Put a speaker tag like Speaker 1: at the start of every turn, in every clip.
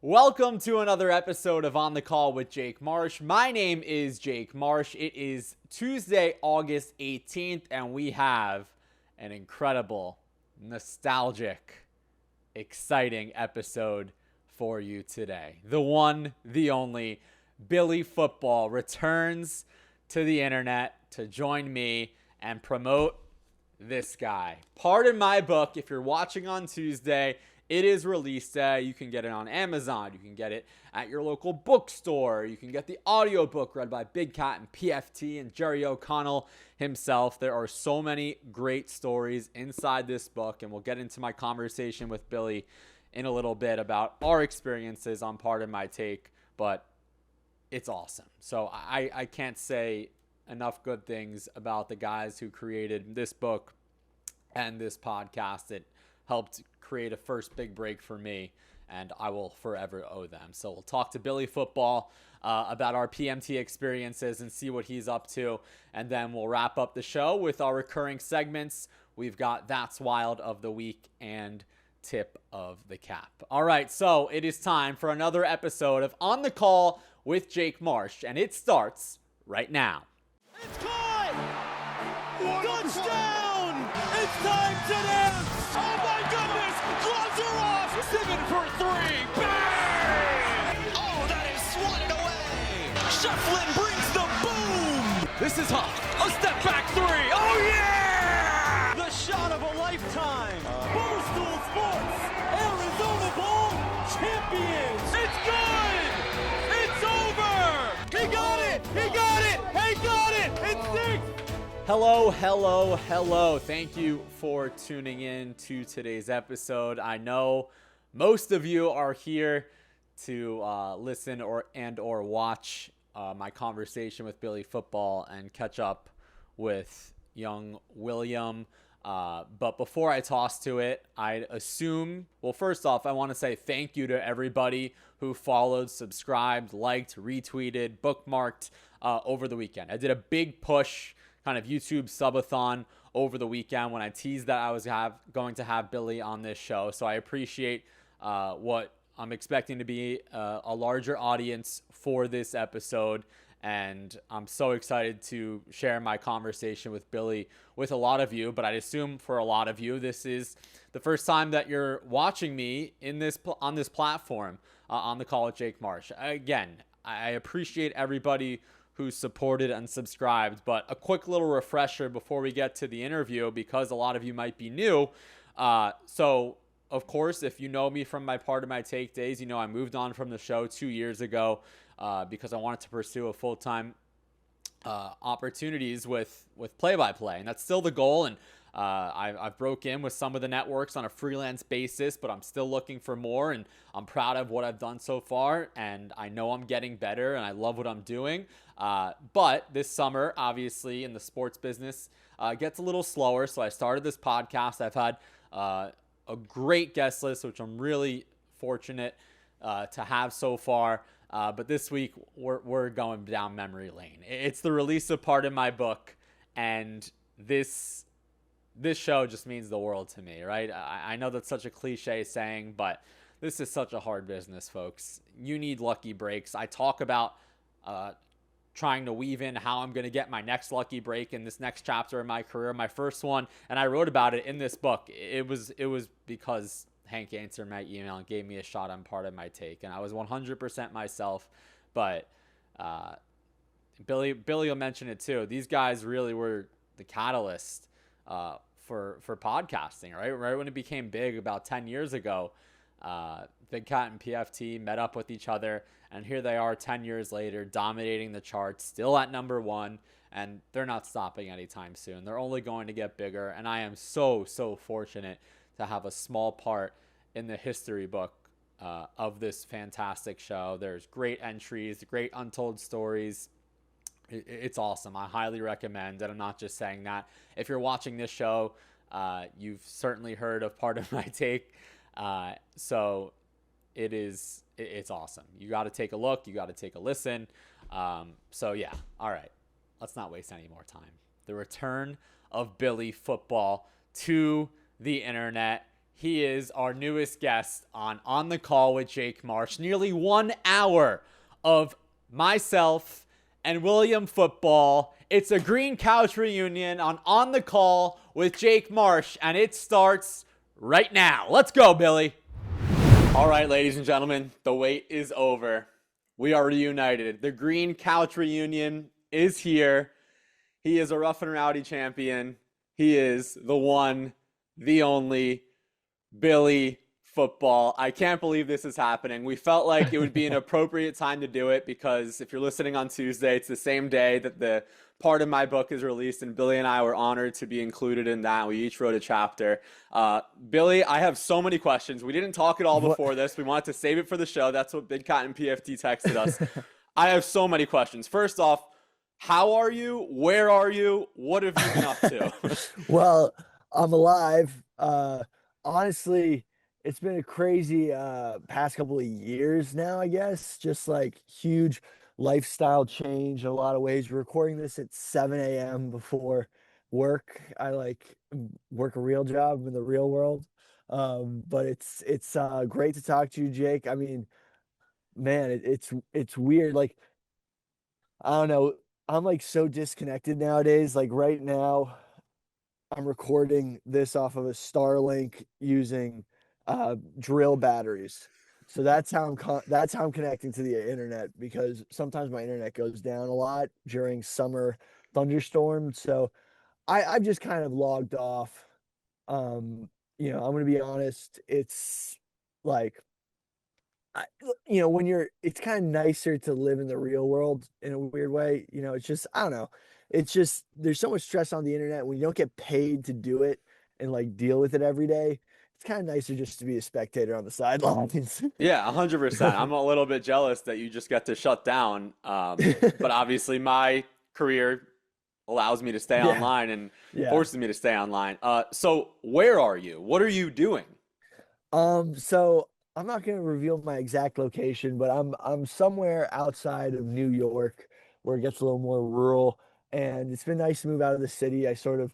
Speaker 1: Welcome to another episode of On the Call with Jake Marsh. My name is Jake Marsh. It is Tuesday, August 18th, and we have an incredible, nostalgic, exciting episode for you today. The one, the only, Billy Football returns to the internet to join me and promote this guy. Pardon my book. If you're watching on Tuesday, it is release day. You can get it on Amazon. You can get it at your local bookstore. You can get the audiobook read by Big Cat and PFT and Jerry O'Connell himself. There are so many great stories inside this book, and we'll get into my conversation with Billy in a little bit about our experiences on Pardon My Take, but it's awesome. So I can't say enough good things about the guys who created this book and this podcast. It helped create a first big break for me, and I will forever owe them. So we'll talk to Billy Football about our PMT experiences and see what he's up to, and then we'll wrap up the show with our recurring segments. We've got That's Wild of the Week and Tip of the Cap. All right, so it is time for another episode of On the Call with Jake Marsh, and it starts right now.
Speaker 2: It's caught! Touchdown! It's time to dance! Oh my goodness! Gloves are off! 7 for 3! Bang! Oh, that is swatted away! Shefflin brings the boom! This is Hawk. A step back 3! Oh yeah! The shot of a lifetime! Barstool Sports! Arizona Bowl champions! It's good! It's over! He got it! He got it! He got it! It's 6!
Speaker 1: Hello. Thank you for tuning in to today's episode. I know most of you are here to listen or watch my conversation with Billy Football and catch up with young William. But before I toss to it, I assume, well, first off, I want to say thank you to everybody who followed, subscribed, liked, retweeted, bookmarked over the weekend. I did a big push kind of YouTube subathon over the weekend when I teased that I was going to have Billy on this show. So I appreciate what I'm expecting to be a larger audience for this episode. And I'm so excited to share my conversation with Billy with a lot of you. But I'd assume for a lot of you, this is the first time that you're watching me on this platform, on the Call with Jake Marsh. Again, I appreciate everybody who supported and subscribed, but a quick little refresher before we get to the interview, because a lot of you might be new. So of course, if you know me from my Pardon My Take days, you know I moved on from the show 2 years ago because I wanted to pursue a full-time opportunities with play-by-play, and that's still the goal. And I've broke in with some of the networks on a freelance basis, but I'm still looking for more, and I'm proud of what I've done so far, and I know I'm getting better, and I love what I'm doing. But this summer, obviously, in the sports business, gets a little slower, so I started this podcast. I've had a great guest list, which I'm really fortunate to have so far. But this week, we're going down memory lane. It's the release of Pardon My Book, and this show just means the world to me, right? I know that's such a cliche saying, but this is such a hard business, folks. You need lucky breaks. I talk about trying to weave in how I'm going to get my next lucky break in this next chapter of my career, my first one, and I wrote about it in this book. It was because Hank answered my email and gave me a shot on Pardon My Take, and I was 100% myself. But Billy will mention it too. These guys really were the catalyst for podcasting, right when it became big about 10 years ago. Big Cat and PFT met up with each other, and here they are 10 years later, dominating the charts, still at number 1, and they're not stopping anytime soon. They're only going to get bigger, and I am so fortunate to have a small part in the history book of this fantastic show. There's great entries, great untold stories. It's awesome. I highly recommend, and I'm not just saying that. If you're watching this show, you've certainly heard of Pardon My Take. So it's awesome. You got to take a look. You got to take a listen. So yeah. All right. Let's not waste any more time. The return of Billy Football to the internet. He is our newest guest on the Call with Jake Marsh. Nearly 1 hour of myself and William football. It's a green couch reunion on the Call with Jake Marsh, and it starts right now. Let's go, Billy. All right, ladies and gentlemen, the wait is over. We are reunited. The green couch reunion is here. He is a rough and rowdy champion. He is the one, the only Billy football. I can't believe this is happening. We felt like it would be an appropriate time to do it because if you're listening on Tuesday, it's the same day that the part of my book is released, and Billy and I were honored to be included in that. We each wrote a chapter. Billy, I have so many questions. We didn't talk at all before this. We wanted to save it for the show. That's what Big Cat and PFT texted us. I have so many questions. First off, how are you? Where are you? What have you been up to?
Speaker 3: Well, I'm alive. Honestly, it's been a crazy past couple of years now, I guess. Just like huge lifestyle change in a lot of ways. We're recording this at 7 a.m. before work. I work a real job in the real world. But it's great to talk to you, Jake. I mean, man, it's weird. Like, I don't know. I'm like so disconnected nowadays. Like right now, I'm recording this off of a Starlink using drill batteries. So that's how I'm connecting to the internet, because sometimes my internet goes down a lot during summer thunderstorms. So I've just kind of logged off. I'm gonna be honest. It's like it's kind of nicer to live in the real world in a weird way. It's just, I don't know. It's just, there's so much stress on the internet when you don't get paid to do it and like deal with it every day. It's kind of nicer just to be a spectator on the sidelines.
Speaker 1: Yeah, 100%. I'm a little bit jealous that you just get to shut down. But obviously my career allows me to stay online and forces me to stay online. So where are you? What are you doing?
Speaker 3: So I'm not going to reveal my exact location, but I'm somewhere outside of New York where it gets a little more rural, and it's been nice to move out of the city. I sort of,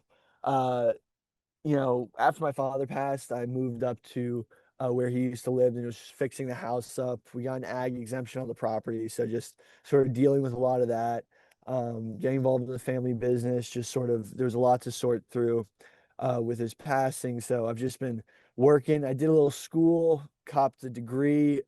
Speaker 3: after my father passed, I moved up to where he used to live and was fixing the house up. We got an ag exemption on the property, so just sort of dealing with a lot of that, getting involved in the family business. Just sort of, there's a lot to sort through with his passing, so I've just been working. I did a little school, copped a degree.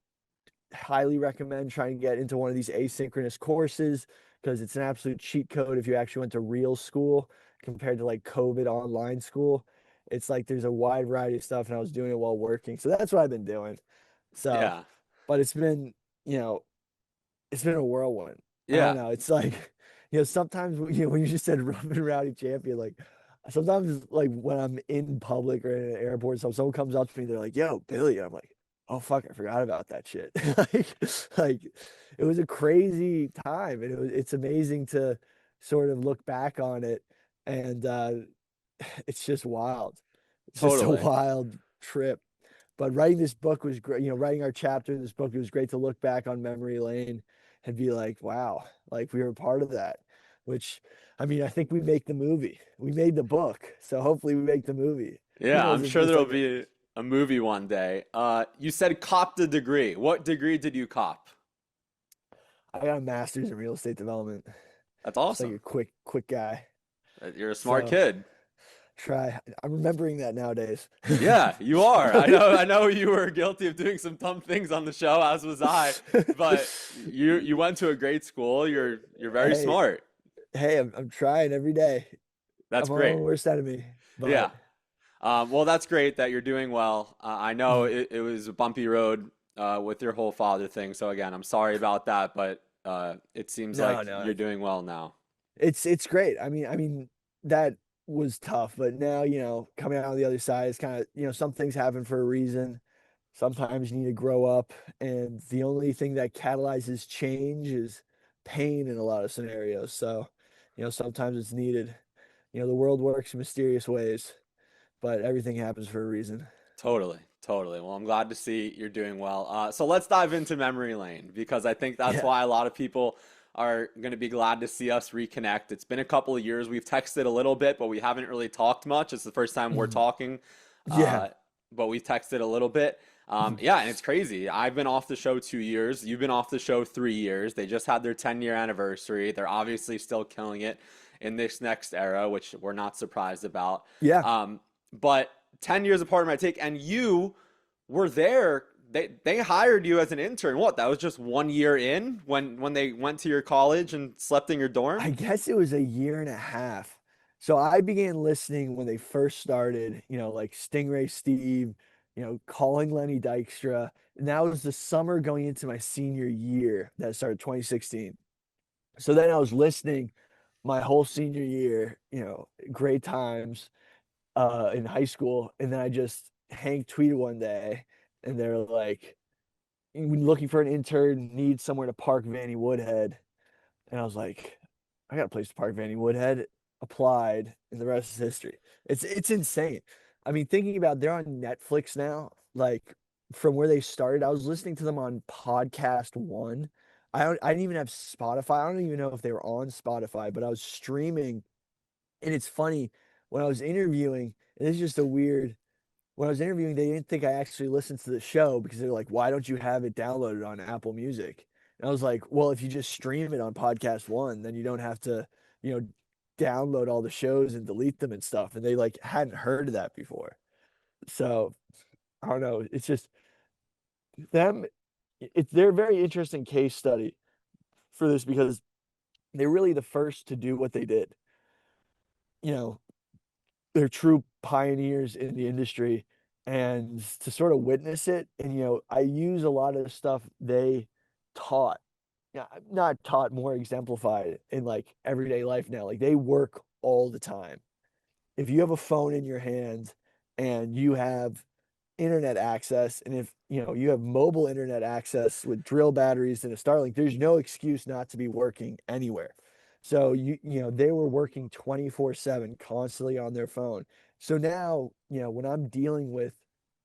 Speaker 3: Highly recommend trying to get into one of these asynchronous courses because it's an absolute cheat code if you actually went to real school compared to like COVID online school. It's like there's a wide variety of stuff, and I was doing it while working. So that's what I've been doing. So,
Speaker 1: Yeah.
Speaker 3: But it's been a whirlwind. I
Speaker 1: Yeah.
Speaker 3: don't know. It's like, sometimes, when you just said rough and rowdy champion, like sometimes like when I'm in public or in an airport, someone comes up to me, they're like, "Yo, Billy," and I'm like, "Oh fuck, I forgot about that shit." like it was a crazy time, and it's amazing to sort of look back on it, and it's just wild. It's just a
Speaker 1: Totally.
Speaker 3: wild trip. But writing this book was great. Writing our chapter in this book, it was great to look back on memory lane and be like, wow, like we were a part of that. Which, I mean, I think we make the movie. We made the book, so hopefully we make the movie.
Speaker 1: Yeah, I'm sure there'll be a movie one day. You said copped a degree. What degree did you cop?
Speaker 3: I got a master's in real estate development.
Speaker 1: That's
Speaker 3: Just
Speaker 1: awesome.
Speaker 3: like a quick guy.
Speaker 1: You're a smart
Speaker 3: So
Speaker 1: kid.
Speaker 3: I'm remembering that nowadays.
Speaker 1: Yeah, you are. I know you were guilty of doing some dumb things on the show, as was I. But you went to a great school. You're very
Speaker 3: Hey,
Speaker 1: smart.
Speaker 3: hey, I'm trying every day.
Speaker 1: That's
Speaker 3: I'm my
Speaker 1: great.
Speaker 3: own worst enemy.
Speaker 1: Yeah.
Speaker 3: But
Speaker 1: Well, that's great that you're doing well. I know it was a bumpy road with your whole father thing. So again, I'm sorry about that, but it seems like
Speaker 3: no,
Speaker 1: you're doing well now.
Speaker 3: it's great. I mean that was tough, but now, coming out on the other side, it's kind of, some things happen for a reason. Sometimes you need to grow up, and the only thing that catalyzes change is pain in a lot of scenarios. So, sometimes it's needed. The world works in mysterious ways, but everything happens for a reason.
Speaker 1: Totally, totally. Well, I'm glad to see you're doing well. So let's dive into memory lane because I think that's
Speaker 3: Yeah.
Speaker 1: why a lot of people are going to be glad to see us reconnect. It's been a couple of years. We've texted a little bit, but we haven't really talked much. It's the first time we're
Speaker 3: Mhm.
Speaker 1: talking.
Speaker 3: Yeah.
Speaker 1: but we've texted a little bit. Yeah, and it's crazy. I've been off the show 2 years. You've been off the show 3 years. They just had their 10-year anniversary. They're obviously still killing it in this next era, which we're not surprised about.
Speaker 3: Yeah,
Speaker 1: But 10 years apart, my take, and you were there. They hired you as an intern. What? That was just 1 year in when they went to your college and slept in your
Speaker 3: I
Speaker 1: dorm?
Speaker 3: guess it was a year and a half. So I began listening when they first started, like Stingray Steve, calling Lenny Dykstra. And that was the summer going into my senior year that started 2016. So then I was listening my whole senior year, great times in high school. And then I just Hank tweeted one day and they're like, looking for an intern, need somewhere to park Vanny Woodhead. And I was like, I got a place to park Vanny Woodhead, applied, and the rest is history. It's insane. I mean, thinking about they're on Netflix now, like from where they started, I was listening to them on Podcast One. I didn't even have Spotify. I don't even know if they were on Spotify, but I was streaming. And it's funny when I was interviewing, and this is just a weird when I was interviewing, they didn't think I actually listened to the show because they're like, why don't you have it downloaded on Apple Music? And I was like, well, if you just stream it on Podcast One, then you don't have to, you know, download all the shows and delete them and stuff. And they like hadn't heard of that before. So I don't know. It's just them. They're a very interesting case study for this because they're really the first to do what they did. You know, they're true pioneers in the industry, and to sort of witness it, and I use a lot of the stuff they taught, yeah, not taught, more exemplified in like everyday life now. Like they work all the time. If you have a phone in your hand and you have internet access, and if you have mobile internet access with drill batteries and a Starlink, there's no excuse not to be working anywhere. So they were working 24/7 constantly on their phone. So now, when I'm dealing with,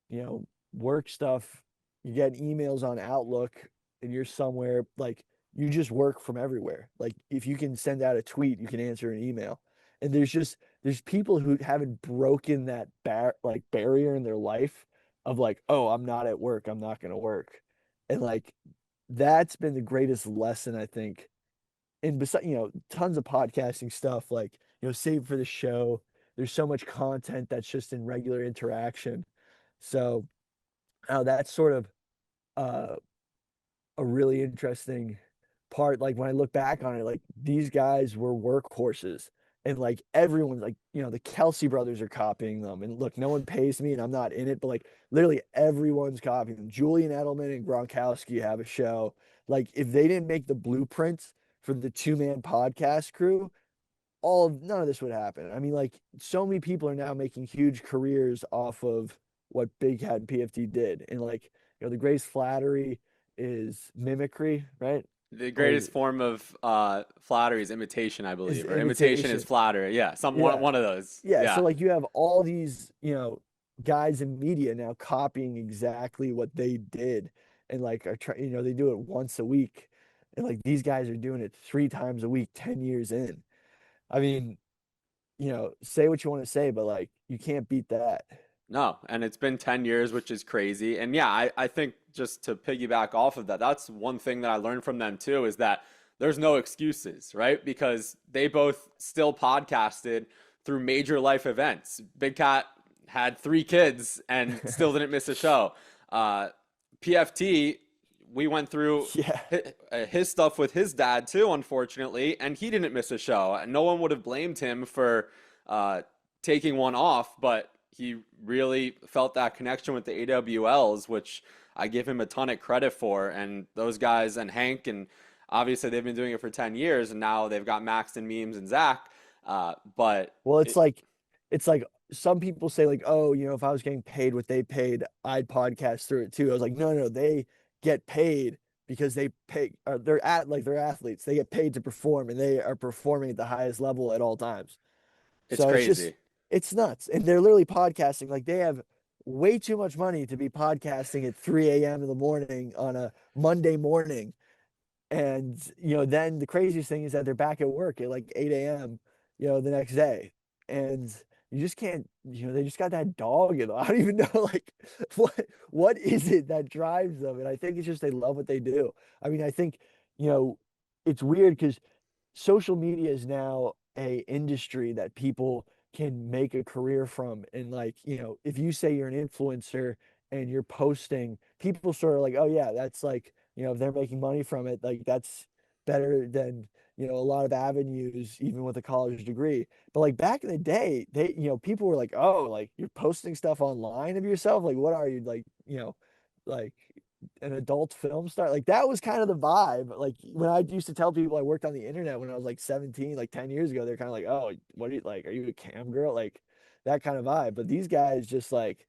Speaker 3: you know, work stuff, you get emails on Outlook and you're somewhere, like you just work from everywhere. Like if you can send out a tweet, you can answer an email. And there's people who haven't broken that barrier in their life of like, oh, I'm not at work, I'm not going to work. And like that's been the greatest lesson, I think. And besides, tons of podcasting stuff like, save for the show. There's so much content that's just in regular interaction. So that's sort of uh, a really interesting part. Like when I look back on it, like these guys were workhorses, and like everyone's like, the Kelsey brothers are copying them. And look, no one pays me and I'm not in it, but like literally everyone's copying them. Julian Edelman and Gronkowski have a show. Like if they didn't make the blueprints for the two-man podcast crew, none of this would happen. I mean, like so many people are now making huge careers off of what Big Cat and PFT did. And like, the greatest flattery is mimicry, right?
Speaker 1: The
Speaker 3: Or
Speaker 1: greatest form of flattery is imitation, I
Speaker 3: is
Speaker 1: believe, or imitation is
Speaker 3: imitation.
Speaker 1: flattery. Yeah,
Speaker 3: Yeah.
Speaker 1: one of those.
Speaker 3: Yeah. So
Speaker 1: Yeah.
Speaker 3: like you have all these, guys in media now copying exactly what they did, and like are trying, they do it once a week. And like these guys are doing it 3 times a week, 10 years in. I mean, say what you want to say, but like you can't beat that.
Speaker 1: No, and it's been 10 years, which is crazy. And yeah, I think just to piggyback off of that, that's one thing that I learned from them too, is that there's no excuses, right? Because they both still podcasted through major life events. Big Cat had 3 kids and still didn't miss a show. PFT, we went through
Speaker 3: Yeah.
Speaker 1: his stuff with his dad too, unfortunately, and he didn't miss a show. And no one would have blamed him for taking one off, but he really felt that connection with the AWLs, which I give him a ton of credit for. And those guys and Hank, and obviously they've been doing it for 10 years, and now they've got Max and Memes and Zach. But
Speaker 3: Well,
Speaker 1: it,
Speaker 3: it's like some people say like, oh, if I was getting paid what they paid, I'd podcast through it too. I was like, no, no, they get paid because they pay, or they're athletes. They get paid to perform, and they are performing at the highest level at all times.
Speaker 1: it's
Speaker 3: So
Speaker 1: crazy.
Speaker 3: it's nuts. And they're literally podcasting. Like they have way too much money to be podcasting at 3 a.m. in the morning on a Monday morning. And, then the craziest thing is that they're back at work at like 8 a.m., the next day. And you just can't, they just got that dog in them. I don't even know like what is it that drives them? And I think it's just they love what they do. I mean, I think, you know, it's weird because social media is now a industry that people can make a career from. And like, if you say you're an influencer and you're posting, people sort of like, oh yeah, that's like, if they're making money from it, like that's better than, a lot of avenues, even with a college degree. But like back in the day, people were like, oh, like you're posting stuff online of yourself. Like, what are you like, like an adult film star? Like that was kind of the vibe. Like when I used to tell people I worked on the internet when I was like 17, like 10 years ago, they're kind of like, oh, what are you like? Are you a cam girl? Like that kind of vibe. But these guys just like,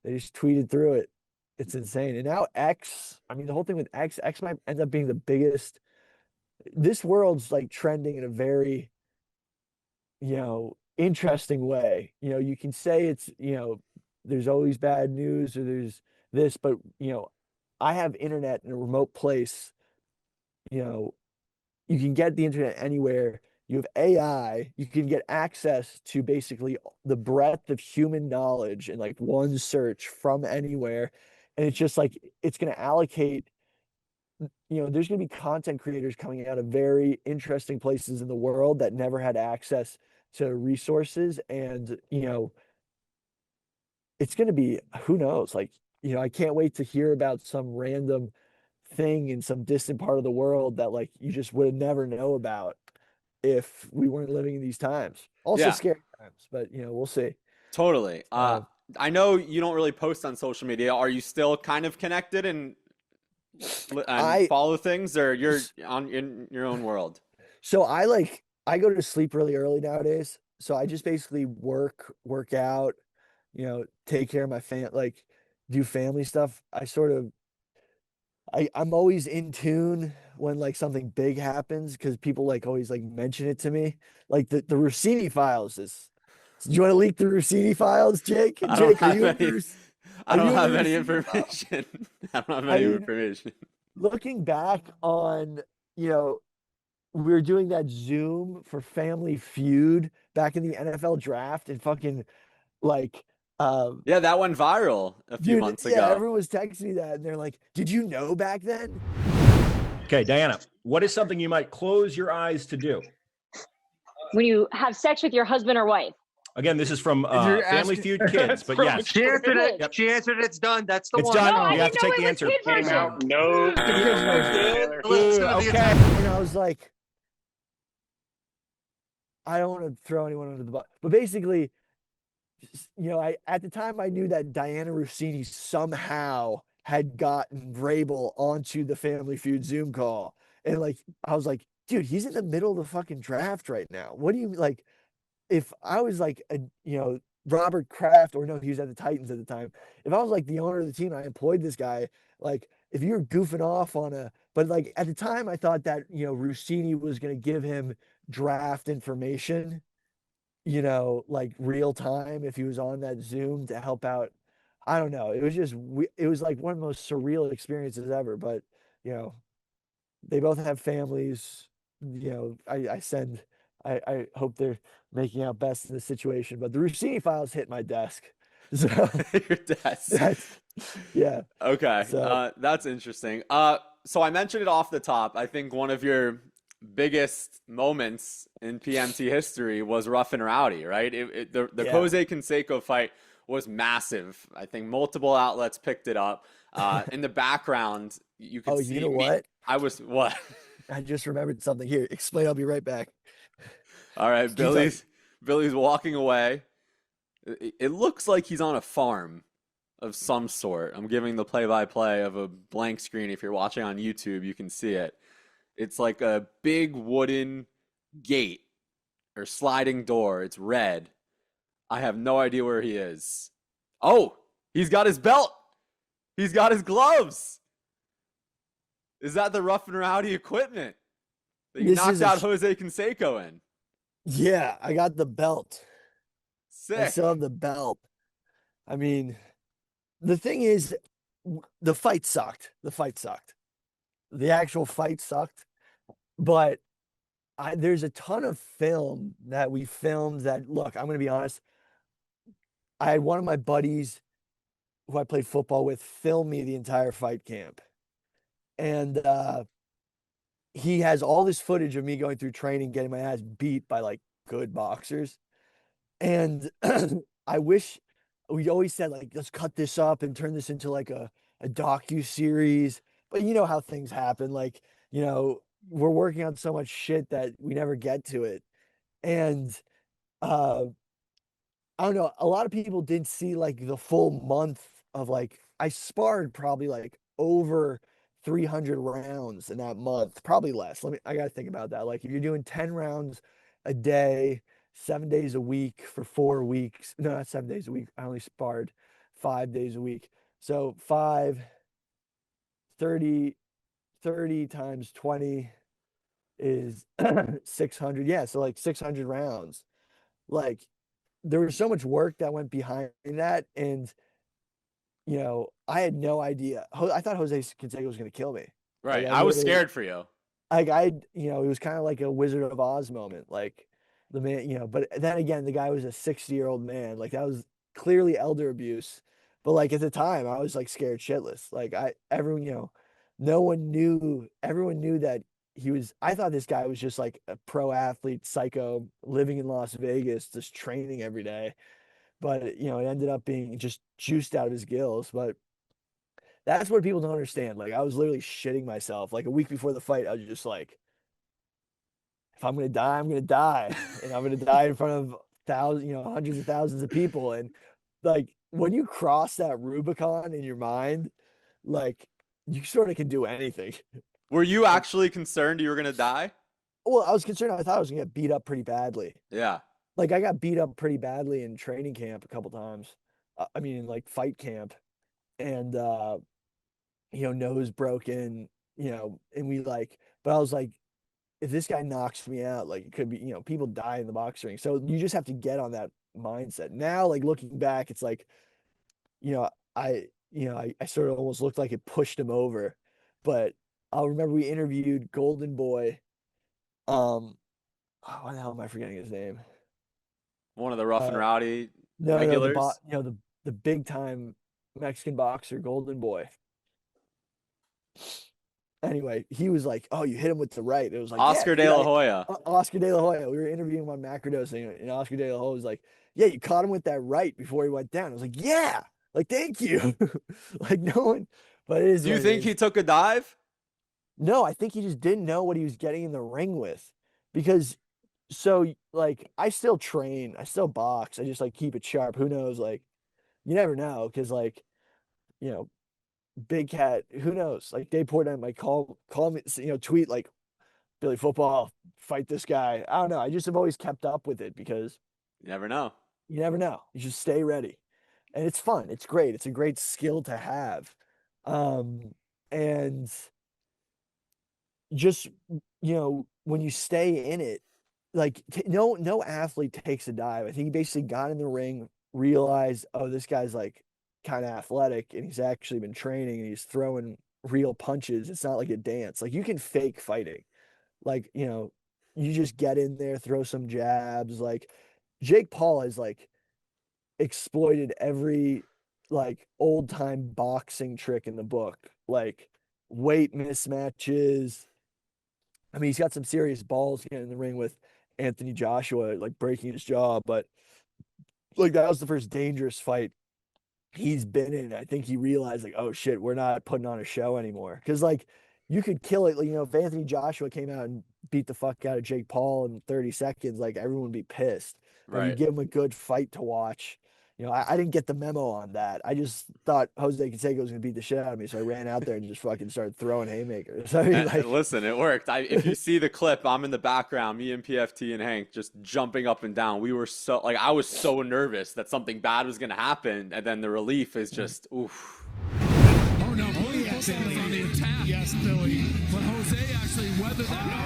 Speaker 3: they just tweeted through it. It's insane. And now X, I mean, the whole thing with X might end up being the biggest. This world's like trending in a very, interesting way. You can say it's, there's always bad news or there's this, but, I have internet in a remote place. You know, you can get the internet anywhere. You have AI, you can get access to basically the breadth of human knowledge in like one search from anywhere. And it's just like, it's going to allocate, there's going to be content creators coming out of very interesting places in the world that never had access to resources. And, it's going to be, who knows, like, I can't wait to hear about some random thing in some distant part of the world that like you just would never know about if we weren't living in these times. Also
Speaker 1: Yeah,
Speaker 3: scary times, but we'll see.
Speaker 1: totally.
Speaker 3: So
Speaker 1: I know you don't really post on social media. Are you still kind of connected and
Speaker 3: I
Speaker 1: follow things, or you're on in your own world?
Speaker 3: so I like I go to sleep really early nowadays. So I just basically work out, take care of my like do family stuff. I'm always in tune when like something big happens because people like always like mention it to me. Like the Rossini files is. Do you want to leak the Rossini files, Jake?
Speaker 1: I don't
Speaker 3: Jake,
Speaker 1: have any. I
Speaker 3: Are
Speaker 1: don't
Speaker 3: you in the
Speaker 1: have any
Speaker 3: Rossini files?
Speaker 1: information. I don't have
Speaker 3: I
Speaker 1: any
Speaker 3: mean,
Speaker 1: information.
Speaker 3: looking back on, you know, we were doing that Zoom for Family Feud back in the NFL draft and fucking like
Speaker 1: Yeah, that went viral a few
Speaker 3: dude,
Speaker 1: months
Speaker 3: yeah,
Speaker 1: ago.
Speaker 3: everyone was texting me that and they're like, "Did you know back then?"
Speaker 4: Okay, Diana, what is something you might close your eyes to do?
Speaker 5: When you have sex with your husband or wife.
Speaker 4: Again, this is from
Speaker 6: You're
Speaker 4: Family
Speaker 6: asking-
Speaker 4: Feud Kids, but yes,
Speaker 6: She answered it.
Speaker 4: Yep.
Speaker 6: She answered it. It's done. That's the
Speaker 4: it's
Speaker 6: one.
Speaker 4: done.
Speaker 5: No, I
Speaker 4: You have
Speaker 5: didn't
Speaker 4: to
Speaker 5: know
Speaker 4: take the
Speaker 5: it was
Speaker 4: answer.
Speaker 5: kid
Speaker 6: Came
Speaker 5: version.
Speaker 6: out. No.
Speaker 4: Okay.
Speaker 3: And I was like, I don't want to throw anyone under the bus, but basically, I at the time I knew that Diana Rossini somehow had gotten Vrabel onto the Family Feud Zoom call, and like I was like, dude, he's in the middle of the fucking draft right now. What do you like? If I was like Robert Kraft, or no, he was at the Titans at the time. If I was like the owner of the team, I employed this guy. Like if you were goofing off but like at the time, I thought that Rossini was going to give him draft information, like real time if he was on that Zoom to help out. I don't know. It was just it was like one of the most surreal experiences ever. But they both have families. I hope they're making out best in the situation. But the Rossini files hit my desk. So
Speaker 1: Your desk.
Speaker 3: yeah.
Speaker 1: Okay.
Speaker 3: So
Speaker 1: That's interesting. So I mentioned it off the top. I think one of your biggest moments in PMT history was Rough and Rowdy, right? The
Speaker 3: yeah.
Speaker 1: Jose Canseco fight was massive. I think multiple outlets picked it up. In the background, you can
Speaker 3: Oh,
Speaker 1: see
Speaker 3: you know
Speaker 1: me.
Speaker 3: what?
Speaker 1: I was what?
Speaker 3: I just remembered something. Here, explain. I'll be right back.
Speaker 1: All right,
Speaker 3: Keep talking.
Speaker 1: Billy's walking away. It looks like he's on a farm of some sort. I'm giving the play-by-play of a blank screen. If you're watching on YouTube, you can see it. It's like a big wooden gate or sliding door. It's red. I have no idea where he is. Oh, he's got his belt. He's got his gloves. Is that the Rough and Rowdy equipment that you
Speaker 3: This
Speaker 1: knocked
Speaker 3: is
Speaker 1: out Jose Canseco in?
Speaker 3: Yeah, I got the belt. I
Speaker 1: Sick.
Speaker 3: still have the belt. I mean, the thing is, the fight sucked. The fight sucked. The actual fight sucked. But there's a ton of film that we filmed that, look, I'm going to be honest, I had one of my buddies who I played football with film me the entire fight camp. And he has all this footage of me going through training, getting my ass beat by like good boxers. And I wish we always said like, let's cut this up and turn this into like a docu-series. But you know how things happen. Like, you know, we're working on so much shit that we never get to it. And I don't know, a lot of people didn't see like the full month of like, I sparred probably like over 300 rounds in that month, probably less. I got to think about that. Like if you're doing 10 rounds a day, 7 days a week for 4 weeks, no, not 7 days a week. I only sparred 5 days a week. So 30 times 20 is 600. Yeah. So like 600 rounds. Like there was so much work that went behind that. And, you know, I had no idea. I thought Jose Canseco was going to kill me.
Speaker 1: Right.
Speaker 3: Like,
Speaker 1: I was scared for you.
Speaker 3: Like you know, it was kind of like a Wizard of Oz moment. Like the man, you know, but then again, the guy was a 60-year-old man. Like that was clearly elder abuse. But like at the time, I was like scared shitless. Like everyone, you know, everyone knew that I thought this guy was just like a pro athlete, psycho, living in Las Vegas, just training every day. But, you know, it ended up being just juiced out of his gills. But that's what people don't understand. Like, I was literally shitting myself. Like, a week before the fight, I was just like, if I'm going to die, I'm going to die. And I'm going to die in front of hundreds of thousands of people. And, like, when you cross that Rubicon in your mind, like, you sort of can do anything.
Speaker 1: Were you actually concerned you were going to die?
Speaker 3: Well, I was concerned. I thought I was going to get beat up pretty badly.
Speaker 1: Yeah.
Speaker 3: Like I got beat up pretty badly in training camp a couple times. I mean, in like fight camp, and you know, nose broken, you know, and but I was like, if this guy knocks me out, like it could be, you know, people die in the boxing ring. So you just have to get on that mindset. Now, like looking back, it's like, you know, I sort of almost looked like it pushed him over, but I'll remember we interviewed Golden Boy. Why the hell am I forgetting his name?
Speaker 1: One of the rough and rowdy
Speaker 3: regulars.
Speaker 1: regulars.
Speaker 3: The big time Mexican boxer, Golden Boy. Anyway, he was like, "Oh, you hit him with the right." It was like
Speaker 1: Oscar De La Hoya.
Speaker 3: Oscar De La Hoya. We were interviewing him on macrodosing, and Oscar De La Hoya was like, "Yeah, you caught him with that right before he went down." I was like, "Yeah, like thank you." Like no one, but it is.
Speaker 1: Do you think he took a dive?
Speaker 3: No, I think he just didn't know what he was getting in the ring with, because. So like I still train, I still box, I just like keep it sharp. Who knows? Like you never know, because like, you know, Big Cat, who knows? Like Dave Portnoy might call me, you know, tweet like Billy Football, fight this guy. I don't know. I just have always kept up with it because
Speaker 1: You never know.
Speaker 3: you never know. You just stay ready. And it's fun. It's great. It's a great skill to have. And just, you know, when you stay in it, like no athlete takes a dive. I think he basically got in the ring, realized, oh, this guy's like kind of athletic and he's actually been training and he's throwing real punches. It's not like a dance. Like you can fake fighting. Like, you know, you just get in there, throw some jabs. Like Jake Paul has like exploited every like old time boxing trick in the book, like weight mismatches. I mean, he's got some serious balls getting in the ring with Anthony Joshua, like breaking his jaw, but like that was the first dangerous fight he's been in. I think he realized like, oh shit, we're not putting on a show anymore. Cause like you could kill it. Like, you know, if Anthony Joshua came out and beat the fuck out of Jake Paul in 30 seconds, like everyone would be pissed. Right. If you give him a good fight to watch. You know, I didn't get the memo on that. I just thought Jose Canseco was going to beat the shit out of me. So I ran out there and just fucking started throwing haymakers. I mean, like,
Speaker 1: listen, it worked. If you see the clip, I'm in the background, me and PFT and Hank just jumping up and down. We were so, like, I was so nervous that something bad was going to happen. And then the relief is just, oof.
Speaker 2: Oh, no. Jose was on the attack. Yes, Billy. But Jose actually weathered that.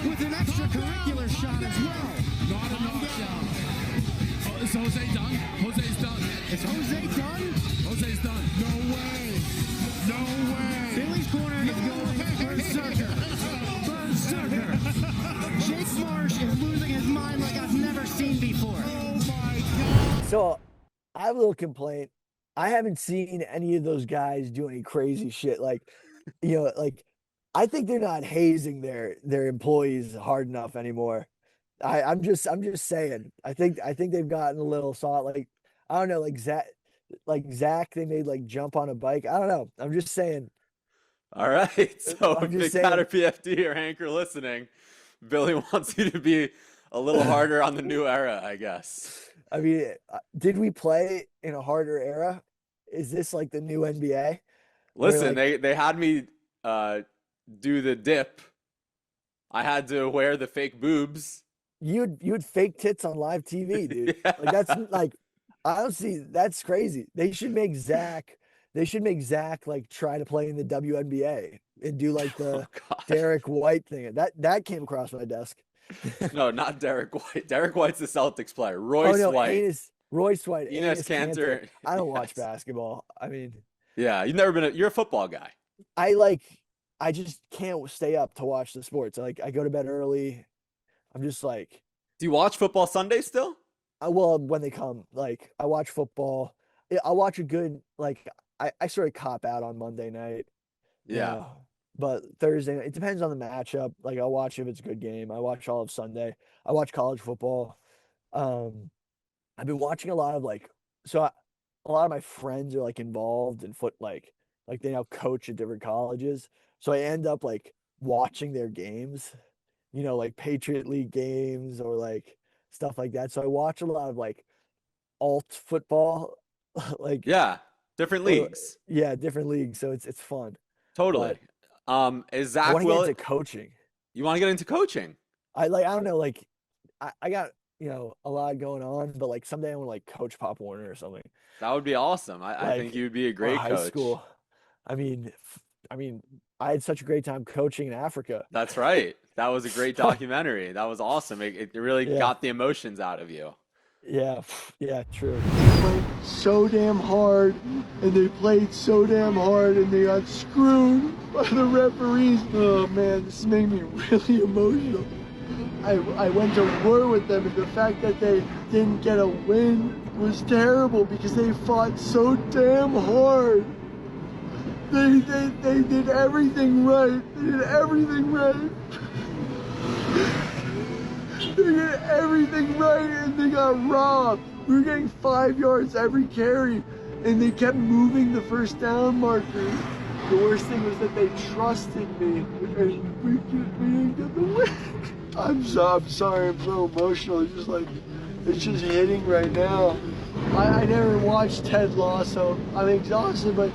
Speaker 7: With an extracurricular shot as well.
Speaker 2: Not a knockdown. Oh, is Jose done? Jose's done.
Speaker 7: Is Jose done?
Speaker 2: Jose's done. No way. No way.
Speaker 7: Billy's corner is going berserker. Berserker. Jake Marsh is losing his mind like I've never seen
Speaker 3: So I have a little complaint. I haven't seen any of those guys do any crazy shit. Like, like I think they're not hazing their employees hard enough anymore. I'm just saying. I think they've gotten a little soft. Like I don't know, like Zach, they made like jump on a bike. I don't know. I'm just saying.
Speaker 1: All right. So
Speaker 3: I'm
Speaker 1: if
Speaker 3: just
Speaker 1: Big Cat or
Speaker 3: saying.
Speaker 1: PFT or Hank are listening, Billy wants you to be a little harder on the new era, I guess.
Speaker 3: I mean, did we play in a harder era? Is this like the new NBA? Where
Speaker 1: Listen,
Speaker 3: like
Speaker 1: they had me uh, do the dip. I had to wear the fake boobs.
Speaker 3: you'd fake tits on live TV, dude. Like that's
Speaker 1: Yeah.
Speaker 3: like honestly, that's crazy. They should make Zach like try to play in the WNBA and do like
Speaker 1: Oh
Speaker 3: the
Speaker 1: God.
Speaker 3: Derek White thing. That came across my desk.
Speaker 1: No, not Derek White. Derek White's the Celtics player.
Speaker 3: Oh
Speaker 1: Royce
Speaker 3: no,
Speaker 1: White.
Speaker 3: Royce White,
Speaker 1: Enes
Speaker 3: Enes Kanter.
Speaker 1: Kanter.
Speaker 3: I don't watch
Speaker 1: Yes.
Speaker 3: basketball. I mean,
Speaker 1: Yeah, you've never been you're a football guy.
Speaker 3: I like I just can't stay up to watch the sports. I go to bed early. I'm just like
Speaker 1: Do you watch football Sunday still?
Speaker 3: well, when they come, like I watch football. I watch a good like I sort of cop out on Monday night, you
Speaker 1: Yeah.
Speaker 3: know. But Thursday, it depends on the matchup. Like I'll watch if it's a good game. I watch all of Sunday. I watch college football. Um, I've been watching a lot of a lot of my friends are like involved in like they now coach at different colleges. So I end up like watching their games, like Patriot League games or like stuff like that. So I watch a lot of like alt football, like
Speaker 1: Yeah. Different
Speaker 3: or
Speaker 1: leagues.
Speaker 3: yeah, different leagues. So it's fun.
Speaker 1: Totally.
Speaker 3: But
Speaker 1: Is
Speaker 3: I
Speaker 1: Zach
Speaker 3: want to get
Speaker 1: Will
Speaker 3: into coaching.
Speaker 1: you want to get into coaching?
Speaker 3: I don't know, like I got, a lot going on, but like someday I want to like coach Pop Warner or something.
Speaker 1: That would be awesome. I think
Speaker 3: Like
Speaker 1: you'd be a
Speaker 3: or
Speaker 1: great
Speaker 3: high
Speaker 1: coach.
Speaker 3: school. I mean, I mean, I had such a great time coaching in Africa.
Speaker 1: That's right. That was a great documentary. That was awesome. It really
Speaker 3: Yeah,
Speaker 1: got the emotions out of you.
Speaker 3: yeah, yeah, true.
Speaker 8: Played so damn hard, and they played so damn hard, and they got screwed by the referees. Oh man, this made me really emotional. I went to war with them, and the fact that they didn't get a win was terrible because they fought so damn hard. They did everything right. They did everything right. They did everything right, and they got robbed. We were getting 5 yards every carry, and they kept moving the first down markers. The worst thing was that they trusted me, and we didn't get the win. I'm sorry, I'm so emotional. It's just hitting right now. I never watched Ted Lasso. I'm exhausted, but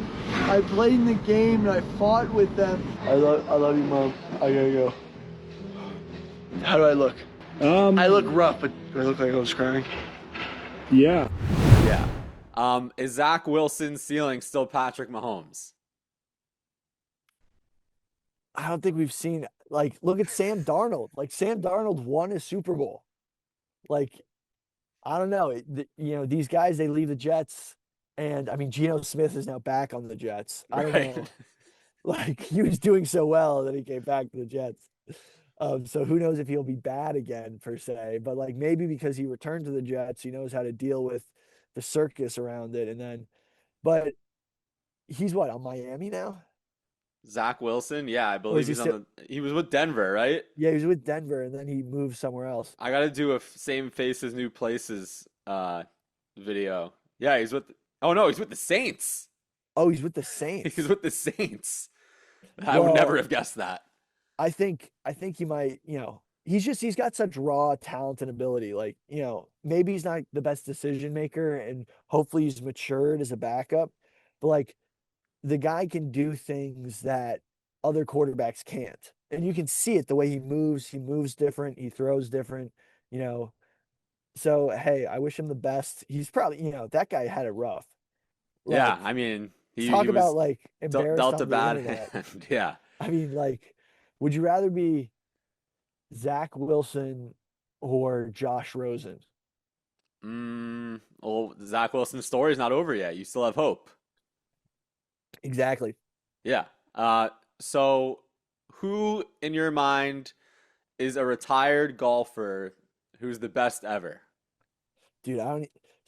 Speaker 8: I played in the game and I fought with them. I love you, Mom. I gotta go. How do I look? I look rough, but do I look like I was crying?
Speaker 4: Yeah.
Speaker 1: Yeah. Is Zach Wilson's ceiling still Patrick Mahomes?
Speaker 3: I don't think we've seen like look at Sam Darnold. Like Sam Darnold won a Super Bowl. Like I don't know. These guys they leave the Jets, and I mean Geno Smith is now back on the Jets. I don't
Speaker 1: Right.
Speaker 3: know. Like he was doing so well that he came back to the Jets. So who knows if he'll be bad again per se, but like maybe because he returned to the Jets, he knows how to deal with the circus around it. But he's what on Miami now?
Speaker 1: Zach Wilson? Yeah, I
Speaker 3: Or
Speaker 1: believe
Speaker 3: is he
Speaker 1: he's
Speaker 3: still?
Speaker 1: he was with Denver, right?
Speaker 3: Yeah, he was with Denver and then he moved somewhere else.
Speaker 1: I got to do a same faces, new places video. Yeah, oh no, he's with the Saints.
Speaker 3: Oh, he's with the
Speaker 1: He's
Speaker 3: Saints.
Speaker 1: with the Saints. I would never
Speaker 3: Well,
Speaker 1: have guessed that.
Speaker 3: I think he might, he's got such raw talent and ability. Like, maybe he's not the best decision maker and hopefully he's matured as a backup, but like the guy can do things that other quarterbacks can't. And you can see it the way he moves different, he throws different, you know. So hey, I wish him the best. He's probably, that guy had it rough.
Speaker 1: Yeah,
Speaker 3: Like
Speaker 1: I mean, he
Speaker 3: talk about
Speaker 1: was
Speaker 3: like embarrassed
Speaker 1: dealt a
Speaker 3: on the
Speaker 1: bad
Speaker 3: internet.
Speaker 1: hand. Yeah.
Speaker 3: I mean, like, would you rather be Zach Wilson or Josh Rosen?
Speaker 1: Well, Zach Wilson's story's not over yet. You still have hope.
Speaker 3: Exactly.
Speaker 1: Yeah. So who in your mind is a retired golfer who's the best ever?
Speaker 3: Dude,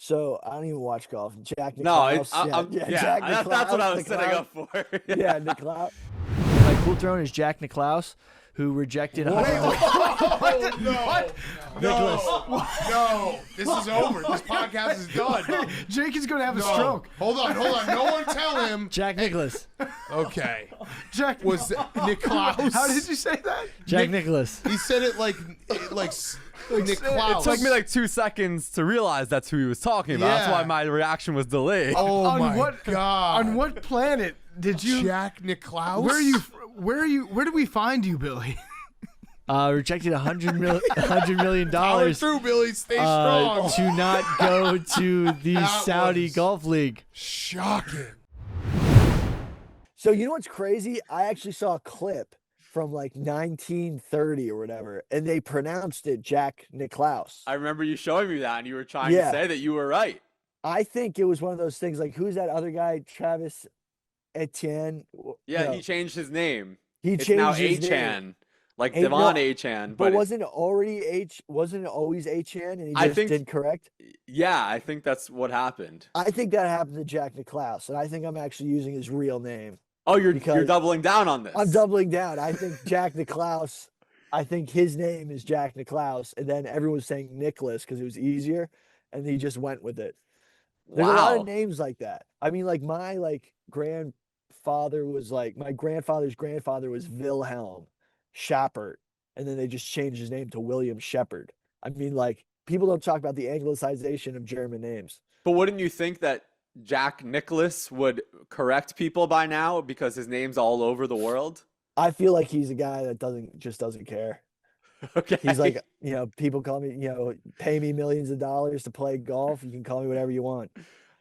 Speaker 3: So I don't even watch golf. Jack
Speaker 1: No,
Speaker 3: Nicklaus. Jack
Speaker 1: that's what I was setting
Speaker 3: Nicklaus.
Speaker 1: up for.
Speaker 3: Yeah, Nicklaus. My cool throne is Jack Nicklaus, who rejected.
Speaker 9: No, this is over. This podcast is done.
Speaker 7: Jake is going to have a stroke.
Speaker 9: Hold on. No one tell him.
Speaker 3: Jack Nicklaus.
Speaker 9: Okay.
Speaker 7: Jack
Speaker 9: Was Nicklaus?
Speaker 7: How did you say that?
Speaker 3: Jack Nicklaus.
Speaker 9: He said it like Nicklaus.
Speaker 10: It took me like 2 seconds to realialize that's who he was talking about. That's
Speaker 9: Yeah.
Speaker 10: why my reaction was delayed.
Speaker 9: Oh
Speaker 7: on
Speaker 9: my
Speaker 7: what,
Speaker 9: God.
Speaker 7: On what planet did you?
Speaker 9: Jack Nicklaus?
Speaker 7: Where are you? Where did we find you, Billy?
Speaker 3: Rejected $100 million
Speaker 9: Power through, Billy. Stay strong.
Speaker 3: to not go to the
Speaker 9: That
Speaker 3: Saudi
Speaker 9: was-
Speaker 3: Golf League.
Speaker 9: Shocking.
Speaker 3: So you know what's crazy? I actually saw a clip from like 1930 or whatever, and they pronounced it Jack Nicklaus.
Speaker 1: I remember you showing me that, and you were trying
Speaker 3: Yeah.
Speaker 1: to say that you were right.
Speaker 3: I think it was one of those things like, who's that other guy? Travis Etienne.
Speaker 1: Yeah,
Speaker 3: No,
Speaker 1: he changed his name.
Speaker 3: he
Speaker 1: It's
Speaker 3: changed
Speaker 1: now
Speaker 3: his name.
Speaker 1: Achan, like
Speaker 3: Hey,
Speaker 1: Devon
Speaker 3: no,
Speaker 1: Achan.
Speaker 3: But
Speaker 1: But
Speaker 3: wasn't it already Wasn't it always Achan? And he
Speaker 1: I
Speaker 3: just
Speaker 1: think-
Speaker 3: didn't correct.
Speaker 1: yeah, I think that's what happened.
Speaker 3: I think that happened to Jack Nicklaus, and I think I'm actually using his real name.
Speaker 1: Oh, you're
Speaker 3: Because-
Speaker 1: doubling down on this.
Speaker 3: I'm doubling down. I think Jack Nicklaus. I think his name is Jack Nicklaus, and then everyone was saying Nicholas because it was easier, and he just went with it. There's a lot
Speaker 1: Wow.
Speaker 3: of names like that. I mean, like my grandfather was like my grandfather's grandfather was Wilhelm Schappert, and then they just changed his name to William Shepherd. I mean, like people don't talk about the anglicization of German names.
Speaker 1: But wouldn't you think that Jack Nicklaus would correct people by now because his name's all over the world?
Speaker 3: I feel like he's a guy that doesn't care.
Speaker 1: Okay.
Speaker 3: He's like, people call me, pay me millions of dollars to play golf. You can call me whatever you want.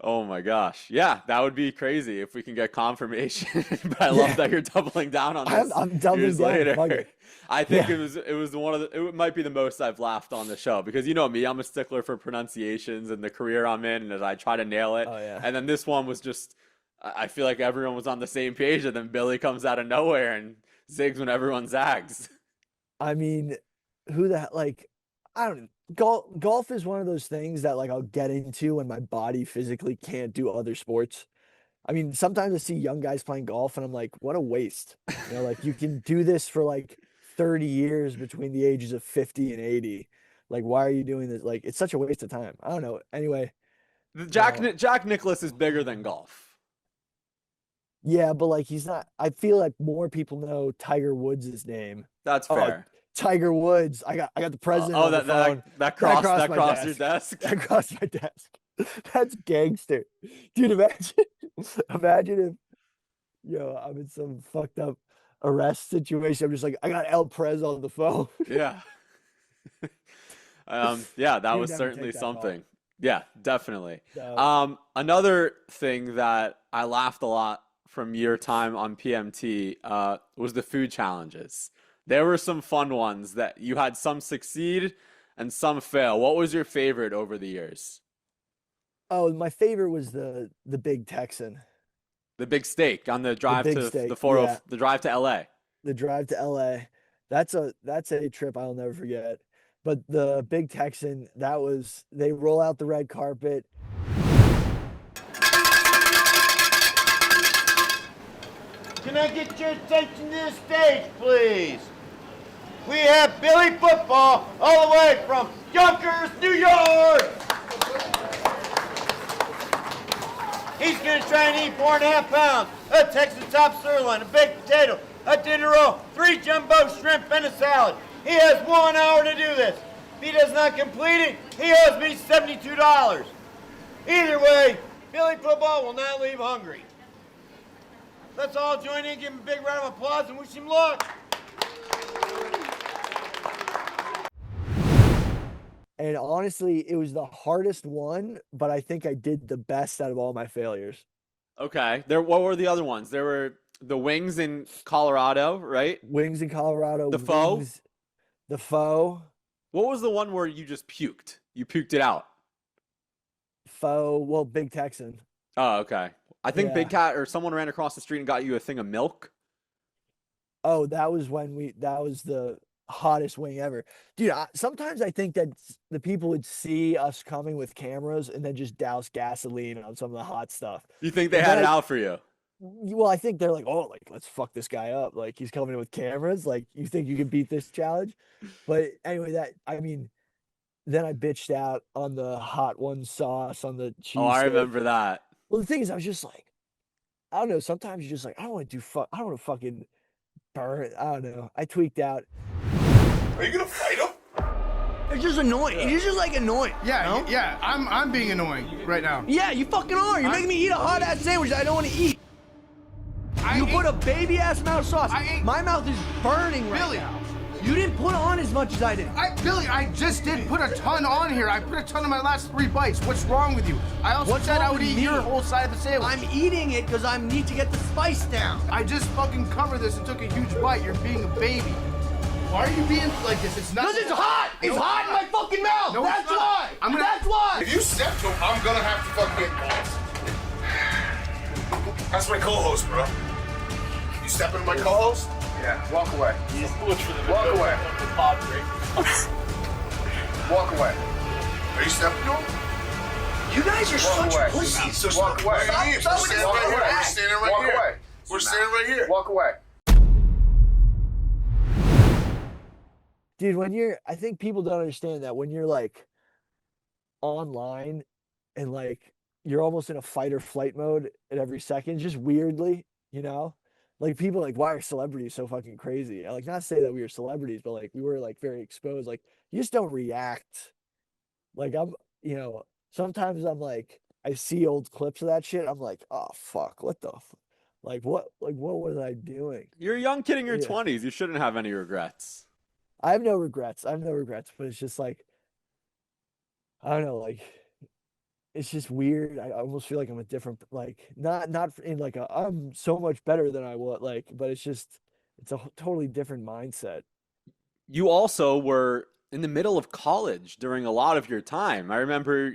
Speaker 1: oh my gosh. Yeah, that would be crazy if we can get confirmation. But I love that you're doubling down on this.
Speaker 3: I'm doubling
Speaker 1: years
Speaker 3: down.
Speaker 1: later.
Speaker 3: Fuck it.
Speaker 1: I think
Speaker 3: Yeah.
Speaker 1: it was one of it might be the most I've laughed on the show because you know me, I'm a stickler for pronunciations and the career I'm in, and I try to nail it.
Speaker 3: Oh, yeah.
Speaker 1: And then this one was just, I feel like everyone was on the same page, and then Billy comes out of nowhere and zigs when everyone zags.
Speaker 3: I mean, I don't know. Golf is one of those things that like I'll get into when my body physically can't do other sports. I mean, sometimes I see young guys playing golf and I'm like, what a waste. Like you can do this for like 30 years between the ages of 50 and 80. Like, why are you doing this? Like, it's such a waste of time. I don't know. Anyway.
Speaker 1: Jack Nicklaus is bigger than golf.
Speaker 3: Yeah, but like he's not. I feel like more people know Tiger Woods' name.
Speaker 1: That's
Speaker 3: Oh,
Speaker 1: fair.
Speaker 3: Tiger Woods. I got the president.
Speaker 1: Oh,
Speaker 3: on the phone.
Speaker 1: that crossed
Speaker 3: my
Speaker 1: your desk.
Speaker 3: That crossed my desk. That's gangster, dude. Imagine if, I'm in some fucked up arrest situation. I'm just like, I got El Prez on the phone.
Speaker 1: Yeah. Yeah, that
Speaker 3: You'd
Speaker 1: was
Speaker 3: never
Speaker 1: certainly
Speaker 3: take that call.
Speaker 1: something. Yeah, definitely.
Speaker 3: So,
Speaker 1: Another thing that I laughed a lot from your time on PMT was the food challenges. There were some fun ones that you had some succeed and some fail. What was your favorite over the years?
Speaker 3: oh, my favorite was the Big Texan.
Speaker 1: The big steak on the drive
Speaker 3: big
Speaker 1: to
Speaker 3: steak,
Speaker 1: the 40,
Speaker 3: yeah.
Speaker 1: the drive to LA.
Speaker 3: The drive to LA. That's a trip I'll never forget. But the Big Texan, they roll out the red carpet.
Speaker 11: Can I get your attention to the stage, please? We have Billy Football all the way from Yonkers, New York. He's going to try and eat 4.5 pounds of Texas top sirloin, a baked potato, a dinner roll, 3 jumbo shrimp, and a salad. He has 1 hour to do this. If he does not complete it, he owes me $72. Either way, Billy Football will not leave hungry. Let's all join in, give him a big round of applause, and wish him luck.
Speaker 3: And honestly, it was the hardest one, but I think I did the best out of all my failures.
Speaker 1: Okay. What were the other ones? There were the wings in Colorado, right?
Speaker 3: Wings in Colorado.
Speaker 1: The Foe?
Speaker 3: Wings, the Foe.
Speaker 1: What was the one where you just puked? You puked it out.
Speaker 3: Foe. Well, Big Texan.
Speaker 1: Oh, okay. I think
Speaker 3: Yeah.
Speaker 1: Big Cat or someone ran across the street and got you a thing of milk.
Speaker 3: Oh, that was when that was hottest wing ever. Dude, sometimes I think that the people would see us coming with cameras and then just douse gasoline on some of the hot stuff.
Speaker 1: You think they
Speaker 3: And
Speaker 1: had
Speaker 3: then
Speaker 1: it out for you?
Speaker 3: Well, I think they're like, oh, like, let's fuck this guy up. Like, he's coming in with cameras. Like, you think you can beat this challenge? But anyway, then I bitched out on the hot one sauce on the cheese.
Speaker 1: Oh, I
Speaker 3: steak.
Speaker 1: remember that.
Speaker 3: Well, the thing is, I was just like, I don't know. Sometimes you're just like, I don't want to fucking burn. I don't know. I tweaked out.
Speaker 9: Are you gonna fight him?
Speaker 8: It's just annoying. It's just like annoying.
Speaker 9: Yeah, yeah. I'm being annoying right now.
Speaker 8: Yeah, you fucking are. You're making me eat a hot ass sandwich that I don't want to eat. You put a baby ass amount of sauce. My mouth is burning right now. You didn't put on as much as I did.
Speaker 9: Billy, I just did put a ton on here. I put a ton in my last 3 bites. What's wrong with you? I also said I would eat your whole side of the sandwich.
Speaker 8: I'm eating it because I need to get the spice down.
Speaker 9: I just fucking covered this and took a huge bite. You're being a baby. Why are you being like this? It's not.
Speaker 8: Because it's hot. It's hot in my fucking mouth.
Speaker 9: No,
Speaker 8: That's why. That's why.
Speaker 9: If you step to him, I'm gonna have to fucking get balls. That's my co-host, bro. You step into my co-host? Yeah. Walk away. Walk away. Walk away. Are you stepping to him?
Speaker 8: You guys are such pussies.
Speaker 9: So walk away.
Speaker 8: Stop with this fucking
Speaker 9: We're
Speaker 8: act.
Speaker 9: standing right here. We're standing right here. Walk away.
Speaker 3: Dude, I think people don't understand that when you're like online and like you're almost in a fight or flight mode at every second, just weirdly, you know? Like people like, why are celebrities so fucking crazy? I like not to say that we were celebrities, but like we were like very exposed. Like you just don't react. Like sometimes I'm like, I see old clips of that shit. I'm like, oh fuck, what what was I doing?
Speaker 1: You're a young kid in your
Speaker 3: Yeah.
Speaker 1: 20s. You shouldn't have any regrets.
Speaker 3: I have no regrets. But it's just like, I don't know, like, it's just weird. I almost feel like I'm a different, like, not in like I'm so much better than I was, like, but it's a totally different mindset.
Speaker 1: You also were in the middle of college during a lot of your time. I remember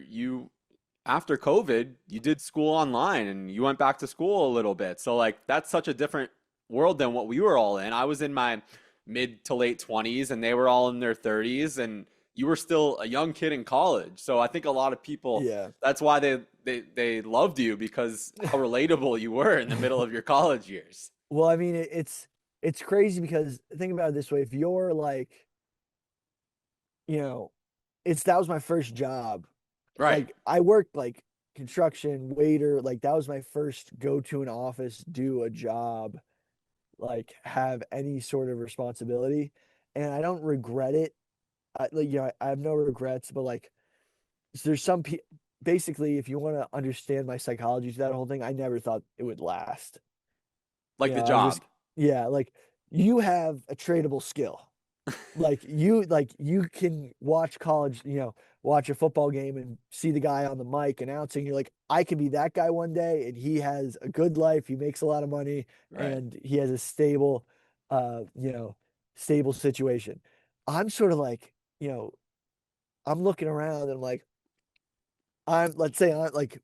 Speaker 1: after COVID, you did school online and you went back to school a little bit. So, like, that's such a different world than what we were all in. I was in my mid to late 20s and they were all in their 30s and you were still a young kid in college. So I think a lot of people, that's why they loved you, because how relatable you were in the middle of your college years.
Speaker 3: Well, I mean, it's crazy because think about it this way. If you're like, that was my first job.
Speaker 1: Right.
Speaker 3: Like I worked like construction, waiter, like that was my first go to an office, do a job, like have any sort of responsibility. And I don't regret it. I have no regrets, but like there's some basically, if you want to understand my psychology to that whole thing, I never thought it would last.
Speaker 1: Like the job.
Speaker 3: Like you have a tradable skill. like you can watch watch a football game and see the guy on the mic announcing. You're like, I could be that guy one day, and he has a good life. He makes a lot of money, and he has a stable, stable situation. I'm sort of like, I'm looking around and I'm like, let's say,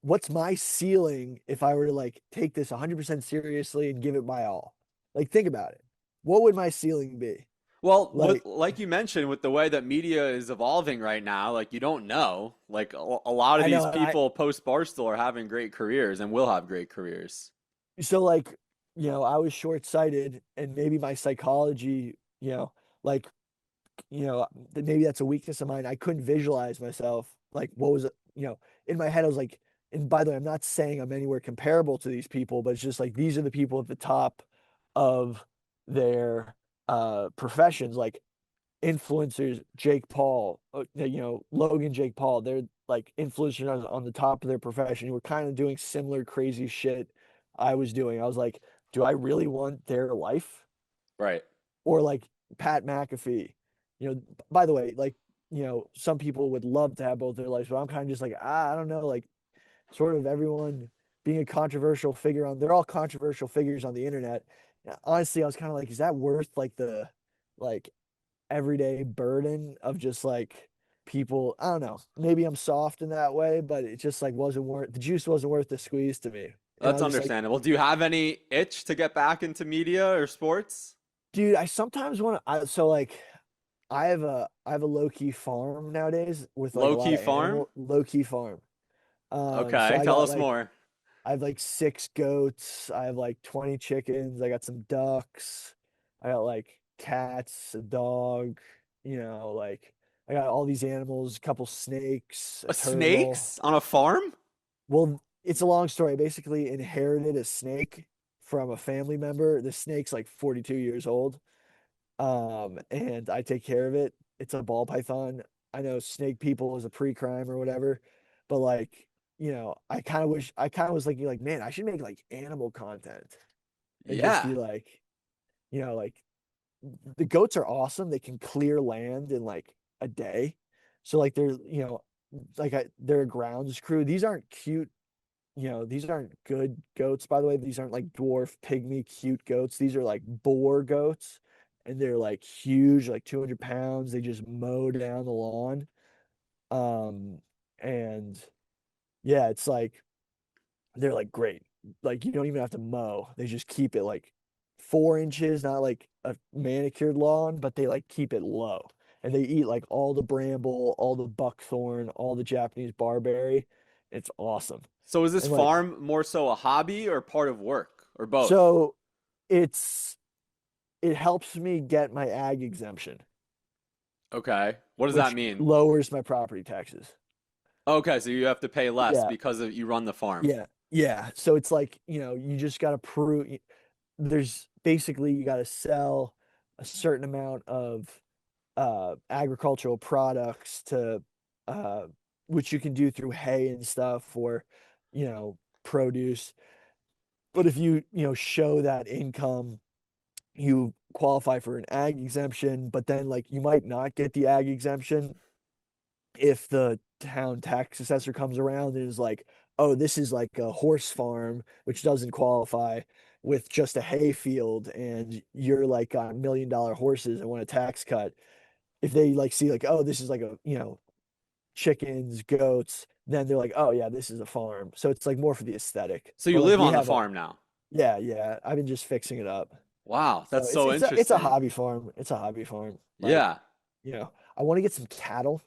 Speaker 3: what's my ceiling if I were to like take this 100% seriously and give it my all? Like, think about it. What would my ceiling be?
Speaker 1: Well, like you mentioned, with the way that media is evolving right now, like you don't know. Like a lot of these people post Barstool are having great careers and will have great careers.
Speaker 3: So like, I was short-sighted, and maybe my psychology, maybe that's a weakness of mine. I couldn't visualize myself. Like what was it, in my head, I was like, and by the way, I'm not saying I'm anywhere comparable to these people, but it's just like, these are the people at the top of their professions, like influencers, Jake Paul, Logan, Jake Paul, they're like influencers on the top of their profession who were kind of doing similar crazy shit I was doing. I was like, do I really want their life?
Speaker 1: Right.
Speaker 3: Or like Pat McAfee, by the way, like, some people would love to have both their lives, but I'm kind of just like, I don't know, like sort of everyone being a controversial figure they're all controversial figures on the internet. Honestly, I was kind of like, is that worth like the everyday burden of just like people? I don't know. Maybe I'm soft in that way, but it just like the juice wasn't worth the squeeze to me.
Speaker 1: That's understandable. Like, do you have any itch to get back into media or sports?
Speaker 3: Dude, I sometimes want to. So like, I have a low key farm nowadays with like
Speaker 1: Low-key farm?
Speaker 3: low key farm. So
Speaker 1: Okay,
Speaker 3: I
Speaker 1: tell
Speaker 3: got
Speaker 1: us
Speaker 3: like
Speaker 1: more.
Speaker 3: I have like 6 goats. I have like 20 chickens. I got some ducks. I got like cats, a dog. Like I got all these animals, a couple snakes, a turtle.
Speaker 1: Snakes on a farm?
Speaker 3: Well, it's a long story. I basically inherited a snake from a family member. The snake's like 42 years old. And I take care of it. It's a ball python. I know snake people is a pre-crime or whatever, but like, I kind of was thinking like, man, I should make like animal content and just
Speaker 1: Yeah.
Speaker 3: be like, like the goats are awesome. They can clear land in like a day. So like they're a grounds crew. These aren't cute. These aren't good goats, by the way. These aren't like dwarf, pygmy, cute goats. These are like boar goats, and they're like huge, like 200 pounds. They just mow down the lawn. And yeah, it's like they're like great. Like you don't even have to mow. They just keep it like 4 inches, not like a manicured lawn, but they like keep it low. And they eat like all the bramble, all the buckthorn, all the Japanese barberry. It's awesome.
Speaker 1: So is this
Speaker 3: And like,
Speaker 1: farm more so a hobby or part of work or both?
Speaker 3: so it helps me get my ag exemption.
Speaker 1: Okay. What does
Speaker 3: which
Speaker 1: that mean?
Speaker 3: Lowers my property taxes.
Speaker 1: Okay, so you have to pay less
Speaker 3: Yeah.
Speaker 1: because you run the farm.
Speaker 3: Yeah. Yeah. So it's like, you just got to prove there's basically you got to sell a certain amount of agricultural products to which you can do through hay and stuff or produce. But if you show that income, you qualify for an ag exemption, but then like you might not get the ag exemption if the town tax assessor comes around and is like, oh, this is like a horse farm, which doesn't qualify with just a hay field, and you're like got $1 million horses and want a tax cut. If they like see like, oh, this is like a, chickens, goats, then they're like, oh yeah, this is a farm. So it's like more for the aesthetic.
Speaker 1: So you
Speaker 3: But, like,
Speaker 1: live
Speaker 3: we
Speaker 1: on the
Speaker 3: have
Speaker 1: farm now.
Speaker 3: Yeah. I've been just fixing it up.
Speaker 1: Wow, that's so
Speaker 3: it's
Speaker 1: interesting.
Speaker 3: it's a hobby farm. It's a hobby farm. Like,
Speaker 1: Yeah.
Speaker 3: I want to get some cattle.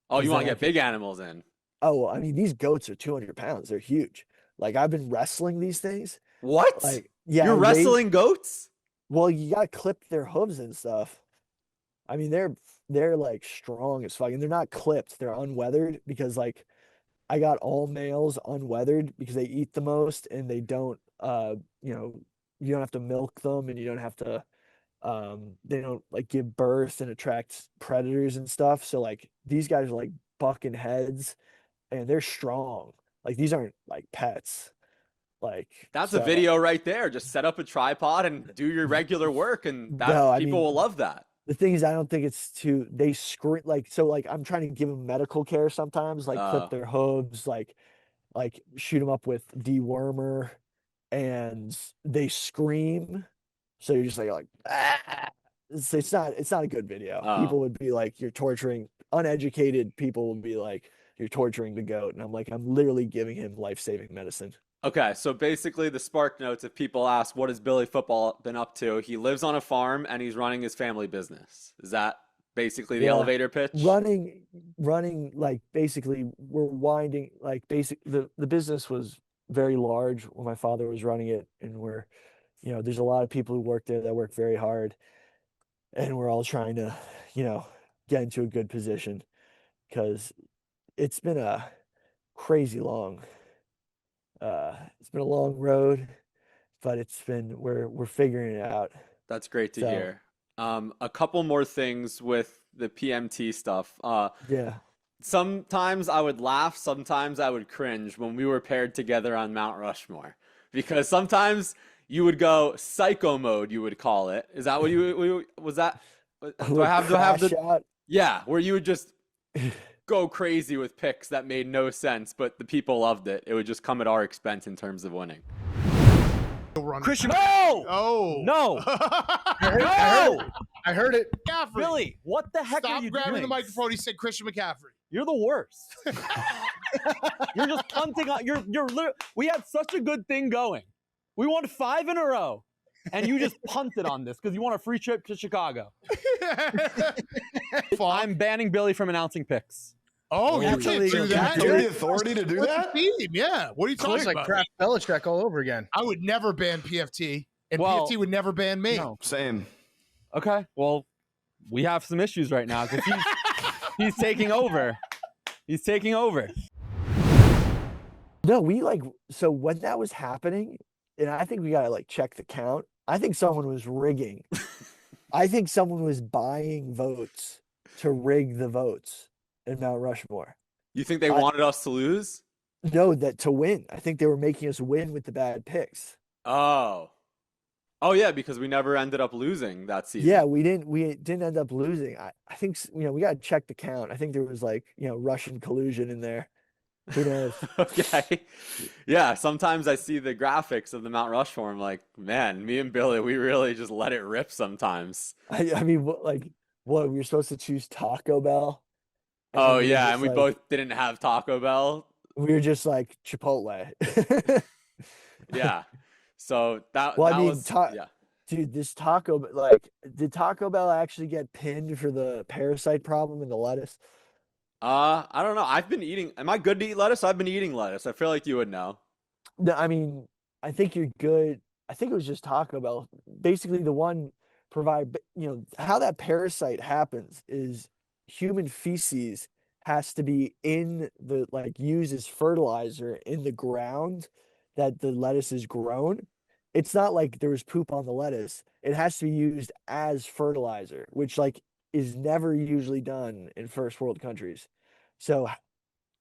Speaker 1: Oh, you
Speaker 3: 'cause
Speaker 1: want to
Speaker 3: then I
Speaker 1: get big animals in?
Speaker 3: Oh, well, I mean, these goats are 200 pounds. They're huge. Like I've been wrestling these things.
Speaker 1: What?
Speaker 3: Like, yeah,
Speaker 1: You're wrestling goats?
Speaker 3: Well, you gotta clip their hooves and stuff. I mean, they're like strong as fuck, and they're not clipped. They're unweathered because like I got all males unweathered because they eat the most and they don't you don't have to milk them and you don't have to they don't like give birth and attract predators and stuff. So like these guys are like bucking heads and they're strong. Like these aren't like pets. Like
Speaker 1: That's a video right there. Just set up a tripod and do your regular work, and people will love that.
Speaker 3: The thing is, I don't think it's they scream like, so like I'm trying to give them medical care sometimes, like clip their hooves, like shoot them up with dewormer, and they scream. So you're just like ah! It's not a good video. People would be like, you're torturing, uneducated people would be like, you're torturing the goat. And I'm like, I'm literally giving him life-saving medicine.
Speaker 1: Okay, so basically the spark notes, if people ask, what has Billy Football been up to? He lives on a farm and he's running his family business. Is that basically the elevator pitch?
Speaker 3: Running, like basically we're winding, like the business was very large when my father was running it. And there's a lot of people who work there that work very hard. And we're all trying to, get into a good position because it's been a crazy long it's been a long road, but we're figuring it out.
Speaker 1: That's great to hear. A couple more things with the PMT stuff.
Speaker 3: Yeah.
Speaker 1: Sometimes I would laugh, sometimes I would cringe when we were paired together on Mount Rushmore, because sometimes you would go psycho mode, you would call it. Is that what was that? Do I have the? Yeah, where you would just go crazy with picks that made no sense, but the people loved it. It would just come at our expense in terms of winning.
Speaker 9: Christian.
Speaker 10: No!
Speaker 9: Oh.
Speaker 10: No!
Speaker 9: I heard it. McCaffrey.
Speaker 10: Billy, what the heck are
Speaker 9: Stop
Speaker 10: you
Speaker 9: grabbing
Speaker 10: doing?
Speaker 9: the microphone. He said Christian McCaffrey.
Speaker 10: You're the worst. You're just punting on. You're literally. We had such a good thing going. We won 5 in a row, and you just punted on this because you want a free trip to Chicago. I'm banning Billy from announcing picks.
Speaker 12: Oh, you can't do that.
Speaker 13: You have the authority to do that?
Speaker 12: Team, yeah. What are you talking
Speaker 9: It's like
Speaker 12: about?
Speaker 9: Kraft Belichick all over again.
Speaker 12: I would never ban PFT, and
Speaker 10: Well,
Speaker 12: PFT would never ban me.
Speaker 10: no.
Speaker 13: Same.
Speaker 10: Okay, well, we have some issues right now because he's taking over. He's taking over.
Speaker 3: No, so when that was happening, and I think we gotta like check the count. I think someone was rigging. I think someone was buying votes to rig the votes in Mount Rushmore.
Speaker 1: You think they wanted us to lose?
Speaker 3: No, that to win. I think they were making us win with the bad picks.
Speaker 1: Oh yeah, because we never ended up losing that season.
Speaker 3: Yeah, we didn't end up losing. I think we got to check the count. I think there was like, Russian collusion in there. Who knows?
Speaker 1: Okay. Yeah, sometimes I see the graphics of the Mount Rushmore. I'm like, man, me and Billy, we really just let it rip sometimes.
Speaker 3: I mean, what we were supposed to choose Taco Bell.
Speaker 1: Oh yeah, and we both didn't have Taco Bell.
Speaker 3: We were just like Chipotle.
Speaker 1: Yeah. So that
Speaker 3: dude, this did Taco Bell actually get pinned for the parasite problem in the lettuce?
Speaker 1: I don't know. I've been eating. Am I good to eat lettuce? I've been eating lettuce. I feel like you would know.
Speaker 3: No, I mean, I think you're good. I think it was just Taco Bell. Basically, the one how that parasite happens is human feces has to be in the used as fertilizer in the ground that the lettuce is grown. It's not like there was poop on the lettuce. It has to be used as fertilizer, which is never usually done in first world countries. So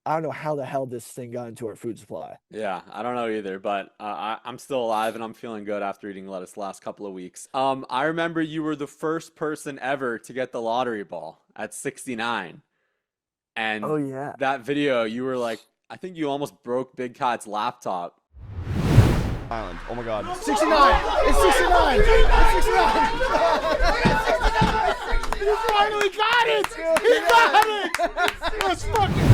Speaker 3: I don't know how the hell this thing got into our food supply.
Speaker 1: Yeah, I don't know either, but I'm still alive and I'm feeling good after eating lettuce the last couple of weeks. I remember you were the first person ever to get the lottery ball at 69. And
Speaker 3: oh yeah,
Speaker 1: that video, you were like, I think you almost broke Big Cat's laptop.
Speaker 13: Island. Oh my God.
Speaker 9: 69. It's 69. It's 69.
Speaker 12: You finally got it. He got it. Let's fucking.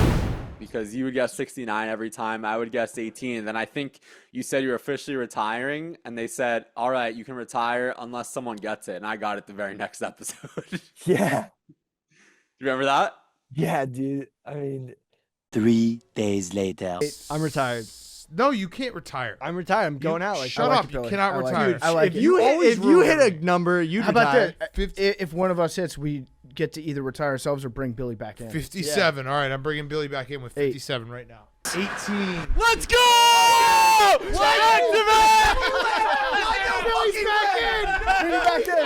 Speaker 1: Because you would guess 69 every time. I would guess 18. And then I think you said you're officially retiring. And they said, all right, you can retire unless someone gets it. And I got it the very next episode.
Speaker 3: Yeah.
Speaker 1: You remember that?
Speaker 3: Yeah, dude. I mean,
Speaker 14: 3 days later.
Speaker 13: I'm retired.
Speaker 12: No, you can't retire.
Speaker 13: I'm retired. I'm going out.
Speaker 12: Shut up. You cannot retire.
Speaker 13: If you hit a number, you
Speaker 9: How
Speaker 13: retire.
Speaker 9: about that? If one of us hits, we get to either retire ourselves or bring Billy back in.
Speaker 12: 57. All right, I'm bringing Billy back in with 57 right now. 18.
Speaker 10: Let's go!
Speaker 9: Billy's back in. Bring him back in. Bring him back in.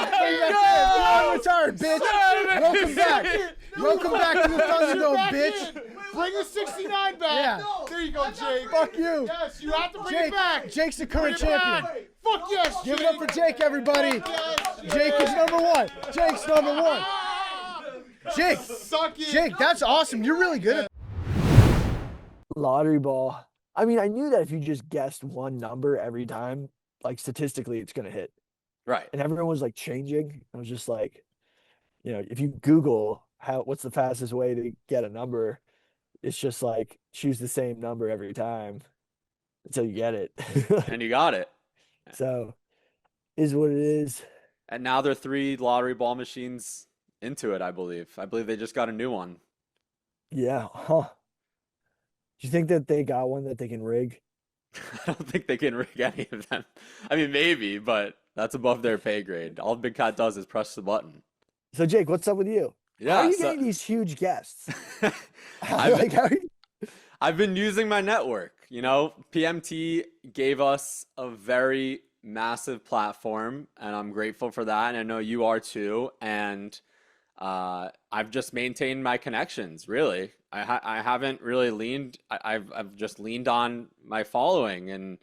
Speaker 9: I'm retired, bitch. Welcome back. Welcome back to the Thunderdome, bitch.
Speaker 12: Bring the 69 back.
Speaker 9: Yeah.
Speaker 12: There you go, Jake.
Speaker 9: Fuck you.
Speaker 12: Yes, you have to bring
Speaker 9: Jake,
Speaker 12: it back.
Speaker 9: Jake's the current champion.
Speaker 12: Fuck yes,
Speaker 9: Give
Speaker 12: Jake.
Speaker 9: it up for Jake, everybody.
Speaker 12: Yes,
Speaker 9: Jake is number one. Jake's number one. Jake,
Speaker 12: Suck it.
Speaker 9: Jake, that's awesome. You're really good at
Speaker 3: lottery ball. I mean, I knew that if you just guessed one number every time, statistically, it's going to hit.
Speaker 1: Right.
Speaker 3: And everyone was changing. I was just like, if you Google what's the fastest way to get a number, it's just choose the same number every time until you get it.
Speaker 1: And you got it.
Speaker 3: So, is what it is.
Speaker 1: And now there are 3 lottery ball machines into it, I believe. I believe they just got a new one.
Speaker 3: Yeah. Huh. Do you think that they got one that they can rig?
Speaker 1: I don't think they can rig any of them. I mean, maybe, but that's above their pay grade. All Big Cat does is press the button.
Speaker 3: So, Jake, what's up with you?
Speaker 1: Yeah.
Speaker 3: How are you getting these huge guests?
Speaker 1: I've been using my network. PMT gave us a very massive platform, and I'm grateful for that. And I know you are too. And I've just maintained my connections. Really, I haven't really leaned. I've just leaned on my following, and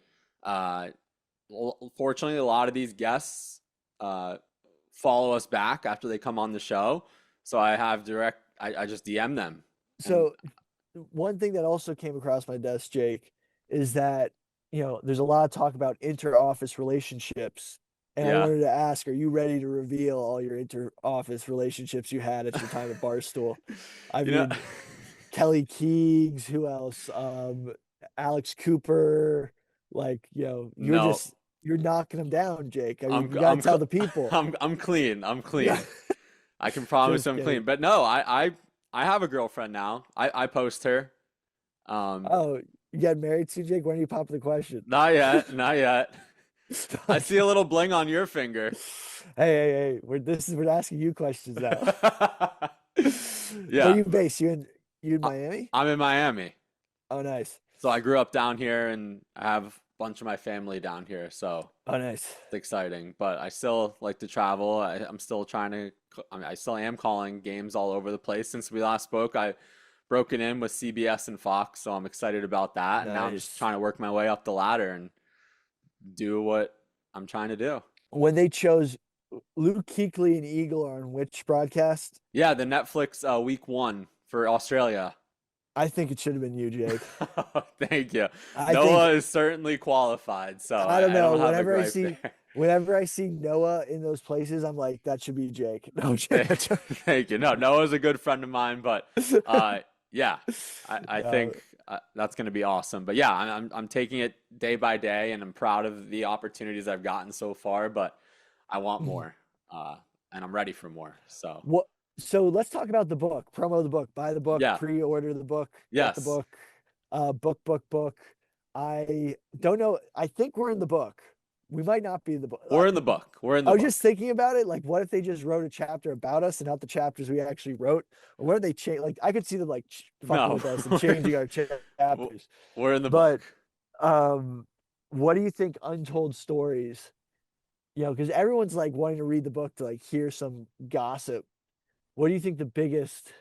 Speaker 1: fortunately, a lot of these guests follow us back after they come on the show. So I have I just DM them.
Speaker 3: So one thing that also came across my desk, Jake, is that, there's a lot of talk about inter-office relationships. And I wanted to ask, are you ready to reveal all your inter-office relationships you had at your time at Barstool? I mean, Kelly Keegs, who else? Alex Cooper, you're just... you're knocking them down, Jake. I mean, you gotta tell the people.
Speaker 1: I'm clean. I'm clean. I can promise
Speaker 3: Just
Speaker 1: I'm
Speaker 3: kidding.
Speaker 1: clean. But no, I have a girlfriend now. I post her.
Speaker 3: Oh, you got married too, Jake? When do you pop the question?
Speaker 1: Not yet. Not yet. I see a little bling on your finger.
Speaker 3: Hey. We're asking you questions now.
Speaker 1: Yeah.
Speaker 3: Where you based? You in Miami?
Speaker 1: I'm in Miami.
Speaker 3: Oh, nice.
Speaker 1: So I grew up down here, and I have a bunch of my family down here. So
Speaker 3: Oh, nice.
Speaker 1: it's exciting. But I still like to travel. I'm still trying to. I still am calling games all over the place. Since we last spoke, I broken in with CBS and Fox, so I'm excited about that. And now I'm just trying to work my way up the ladder and do what I'm trying to do.
Speaker 3: When they chose Luke Kuechly and Eagle are on which broadcast?
Speaker 1: Yeah, the Netflix week 1 for Australia.
Speaker 3: I think it should have been you, Jake.
Speaker 1: Thank you. Noah is certainly qualified, so
Speaker 3: I don't know.
Speaker 1: Whenever
Speaker 3: I see Noah in those places, I'm like, that should be Jake. No, Jake.
Speaker 1: Thank you. No, Noah's a good friend of mine, but yeah, I think that's going to be awesome. But yeah, I'm taking it day by day, and I'm proud of the opportunities I've gotten so far. But I want more, and I'm ready for more. So
Speaker 3: what? So let's talk about the book. Promo the book. Buy the book.
Speaker 1: Yeah.
Speaker 3: Pre-order the book.
Speaker 1: Yes.
Speaker 3: Get the book. Book. I don't know. I think we're in the book. We might not be in the book.
Speaker 1: We're in the book. We're in the
Speaker 3: I was
Speaker 1: book.
Speaker 3: just thinking about it. Like, what if they just wrote a chapter about us and not the chapters we actually wrote? Or what if they change? Like, I could see them like fucking with us and changing our chapters.
Speaker 1: We're in the book.
Speaker 3: But what do you think Untold Stories? You know, because everyone's like wanting to read the book to like hear some gossip. What do you think the biggest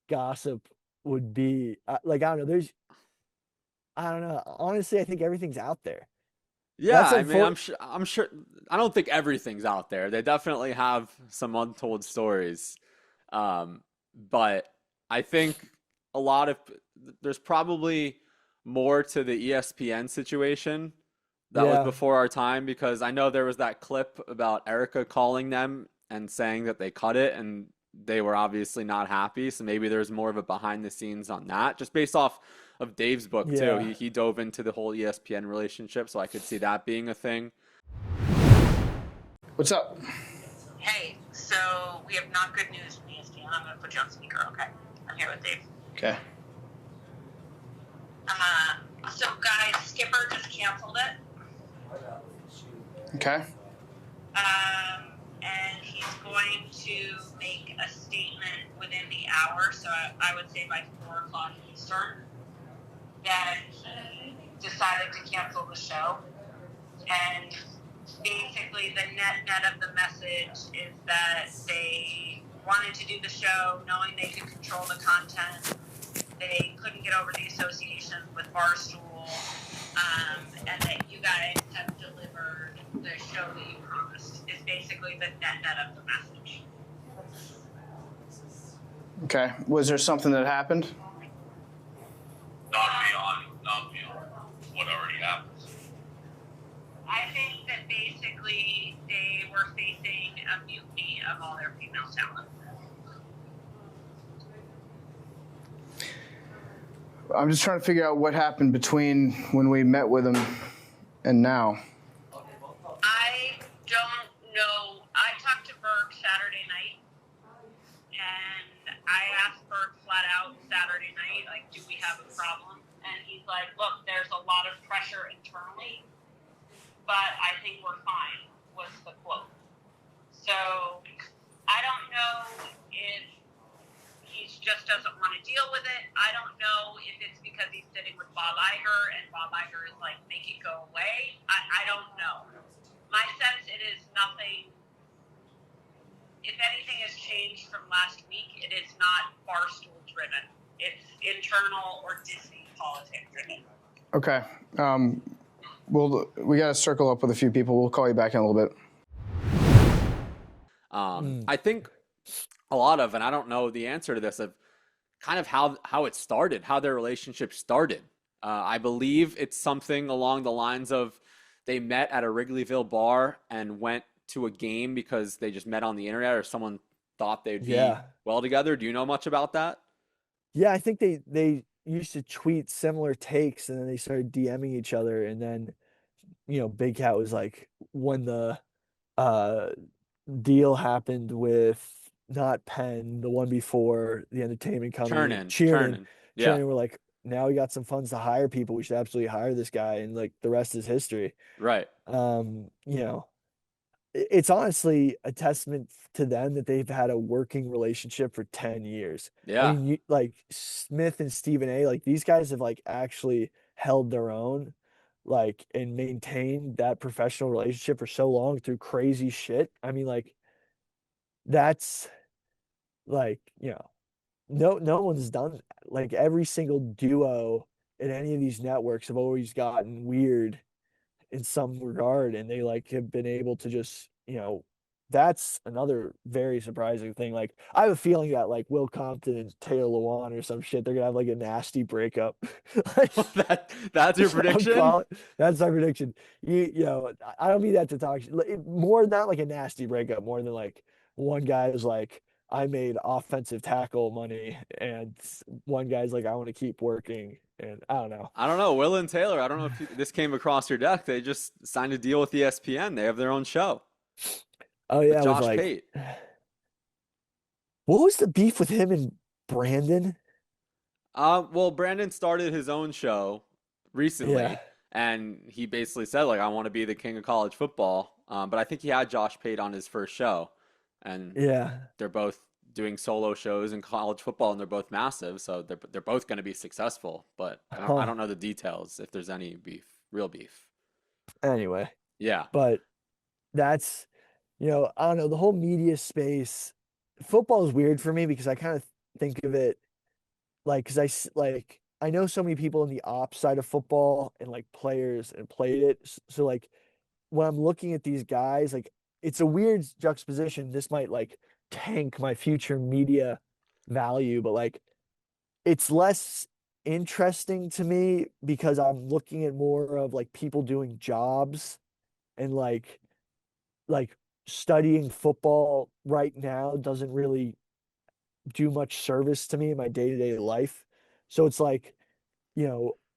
Speaker 3: gossip would be? Like, I don't know. I don't know. Honestly, I think everything's out there.
Speaker 1: Yeah, I mean, I'm sure. I don't think everything's out there. They definitely have some untold stories, but I think there's probably more to the ESPN situation that was before our time, because I know there was that clip about Erica calling them and saying that they cut it, and they were obviously not happy. So maybe there's more of a behind the scenes on that, just based off of Dave's book too. He dove into the whole ESPN relationship, so I could see that being a thing.
Speaker 15: What's up?
Speaker 16: Hey, so we have not good news from ESPN. I'm going to put you on speaker, okay? I'm here with Dave.
Speaker 15: Okay.
Speaker 16: So guys, Skipper just canceled it.
Speaker 15: Okay.
Speaker 16: And he's going to make a statement within the hour, so I would say by 4 o'clock Eastern, that he decided to cancel the show. And basically the net of the message is that they wanted to do the show knowing they could control the content. They couldn't get over the association with Barstool, and that you guys have delivered the show that you promised, is basically the net of the message.
Speaker 15: Okay. Was there something that happened?
Speaker 17: Not beyond what already happened.
Speaker 16: I think that basically they were facing a mutiny of all their female talent.
Speaker 15: I'm just trying to figure out what happened between when we met with him and now.
Speaker 16: I don't know. I talked to Berg Saturday night, and I asked Berg flat out Saturday night, like, do we have a problem? And he's like, look, there's a lot of pressure internally, but I think we're fine, was the quote. So I don't know if he just doesn't want to deal with it. I don't know if it's because he's sitting with Bob Iger and Bob Iger is like, make it go away. I don't know. My sense, it is nothing. If anything has changed from last week, it is not Barstool driven. It's internal or Disney politics driven.
Speaker 15: Okay. We got to circle up with a few people. We'll call you back in a little bit.
Speaker 1: I think a lot of, and I don't know the answer to this, of kind of how it started, how their relationship started. I believe it's something along the lines of they met at a Wrigleyville bar and went to a game because they just met on the internet, or someone thought they'd be well together. Do you know much about that?
Speaker 3: Yeah, I think they used to tweet similar takes, and then they started DMing each other, and then Big Cat was like when the uh deal happened with not Penn, the one before the entertainment company,
Speaker 1: Chernin. Yeah.
Speaker 3: We're like, now we got some funds to hire people. We should absolutely hire this guy, and like the rest is history.
Speaker 1: Right.
Speaker 3: It's honestly a testament to them that they've had a working relationship for 10 years.
Speaker 1: Yeah.
Speaker 3: I mean, like Smith and Stephen A, like these guys have like actually held their own, like, and maintained that professional relationship for so long through crazy shit. I mean, like, that's like, no one's done that. Like every single duo in any of these networks have always gotten weird in some regard, and they like have been able to just, that's another very surprising thing. Like I have a feeling that like Will Compton and Taylor Lewan or some shit, they're gonna have like a nasty breakup. Like,
Speaker 1: that's your prediction?
Speaker 3: That's my prediction. I don't mean that to talk more, not like a nasty breakup, more than like one guy is like, I made offensive tackle money, and one guy's like, I want to keep working. And I don't know.
Speaker 1: Will and Taylor, I don't know if this came across your deck. They just signed a deal with ESPN. They have their own show.
Speaker 3: Oh yeah,
Speaker 1: with Josh Pate.
Speaker 3: What was the beef with him and Brandon?
Speaker 1: Well, Brandon started his own show recently, and he basically said like, I want to be the king of college football. But I think he had Josh Pate on his first show, and they're both doing solo shows in college football, and they're both massive, so they're both going to be successful. But I don't know the details if there's any real beef.
Speaker 3: Anyway,
Speaker 1: but
Speaker 3: that's I don't know, the whole media space. Football is weird for me because I kind of think of it like, because I know so many people in the ops side of football and like players and played it, so like when I'm looking at these guys, like it's a weird juxtaposition. This might like tank my future media value, but like it's less interesting to me because I'm looking at more of like people doing jobs, and like studying football right now doesn't really do much service to me in my day-to-day life. So it's like,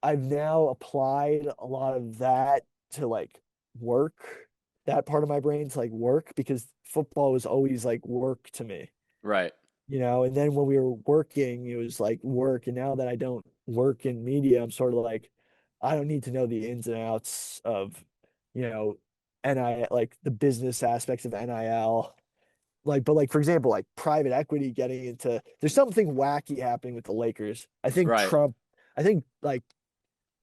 Speaker 3: I've now applied a lot of that to like work, that part of my brain to like work, because football was always like work to me.
Speaker 1: Right.
Speaker 3: And then when we were working, it was like work. And now that I don't work in media, I'm sort of like, I don't need to know the ins and outs of, NIL, like the business aspects of NIL. Like, but like, for example, like private equity getting into, there's something wacky happening with the Lakers. I think like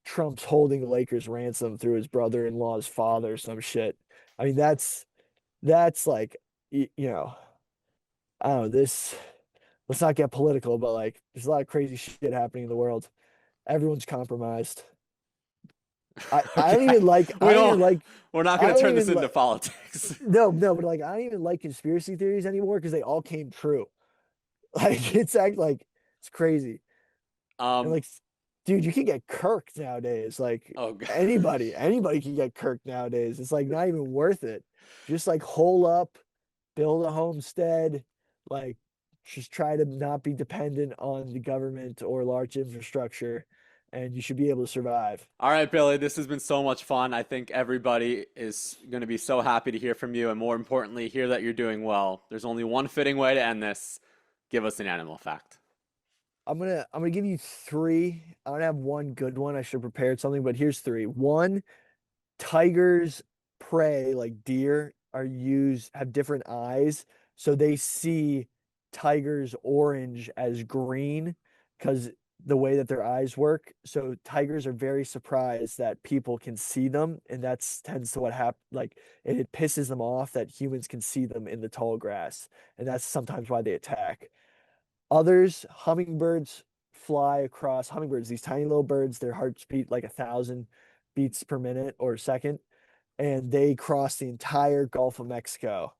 Speaker 3: Trump's holding the Lakers ransom through his brother-in-law's father, some shit. I mean, that's like, I don't know, let's not get political, but like, there's a lot of crazy shit happening in the world. Everyone's compromised. I don't even like.
Speaker 1: We're not going to turn this into politics.
Speaker 3: No, but like, I don't even like conspiracy theories anymore because they all came true. Like it's crazy. And like, dude, you can get kirked nowadays. Like, anybody can get kirked nowadays. It's like not even worth it. Just like hole up, build a homestead, like just try to not be dependent on the government or large infrastructure, and you should be able to survive.
Speaker 1: All right, Billy, this has been so much fun. I think everybody is going to be so happy to hear from you, and more importantly, hear that you're doing well. There's only one fitting way to end this. Give us an animal fact.
Speaker 3: I'm gonna give you three. I don't have one good one. I should have prepared something, but here's three. One, tigers' prey, like deer, have different eyes, so they see tigers orange as green because the way that their eyes work. So tigers are very surprised that people can see them, and that's tends to what happens. Like it pisses them off that humans can see them in the tall grass, and that's sometimes why they attack. Others, hummingbirds fly across. Hummingbirds, these tiny little birds, their hearts beat like 1,000 beats per minute or second, and they cross the entire Gulf of Mexico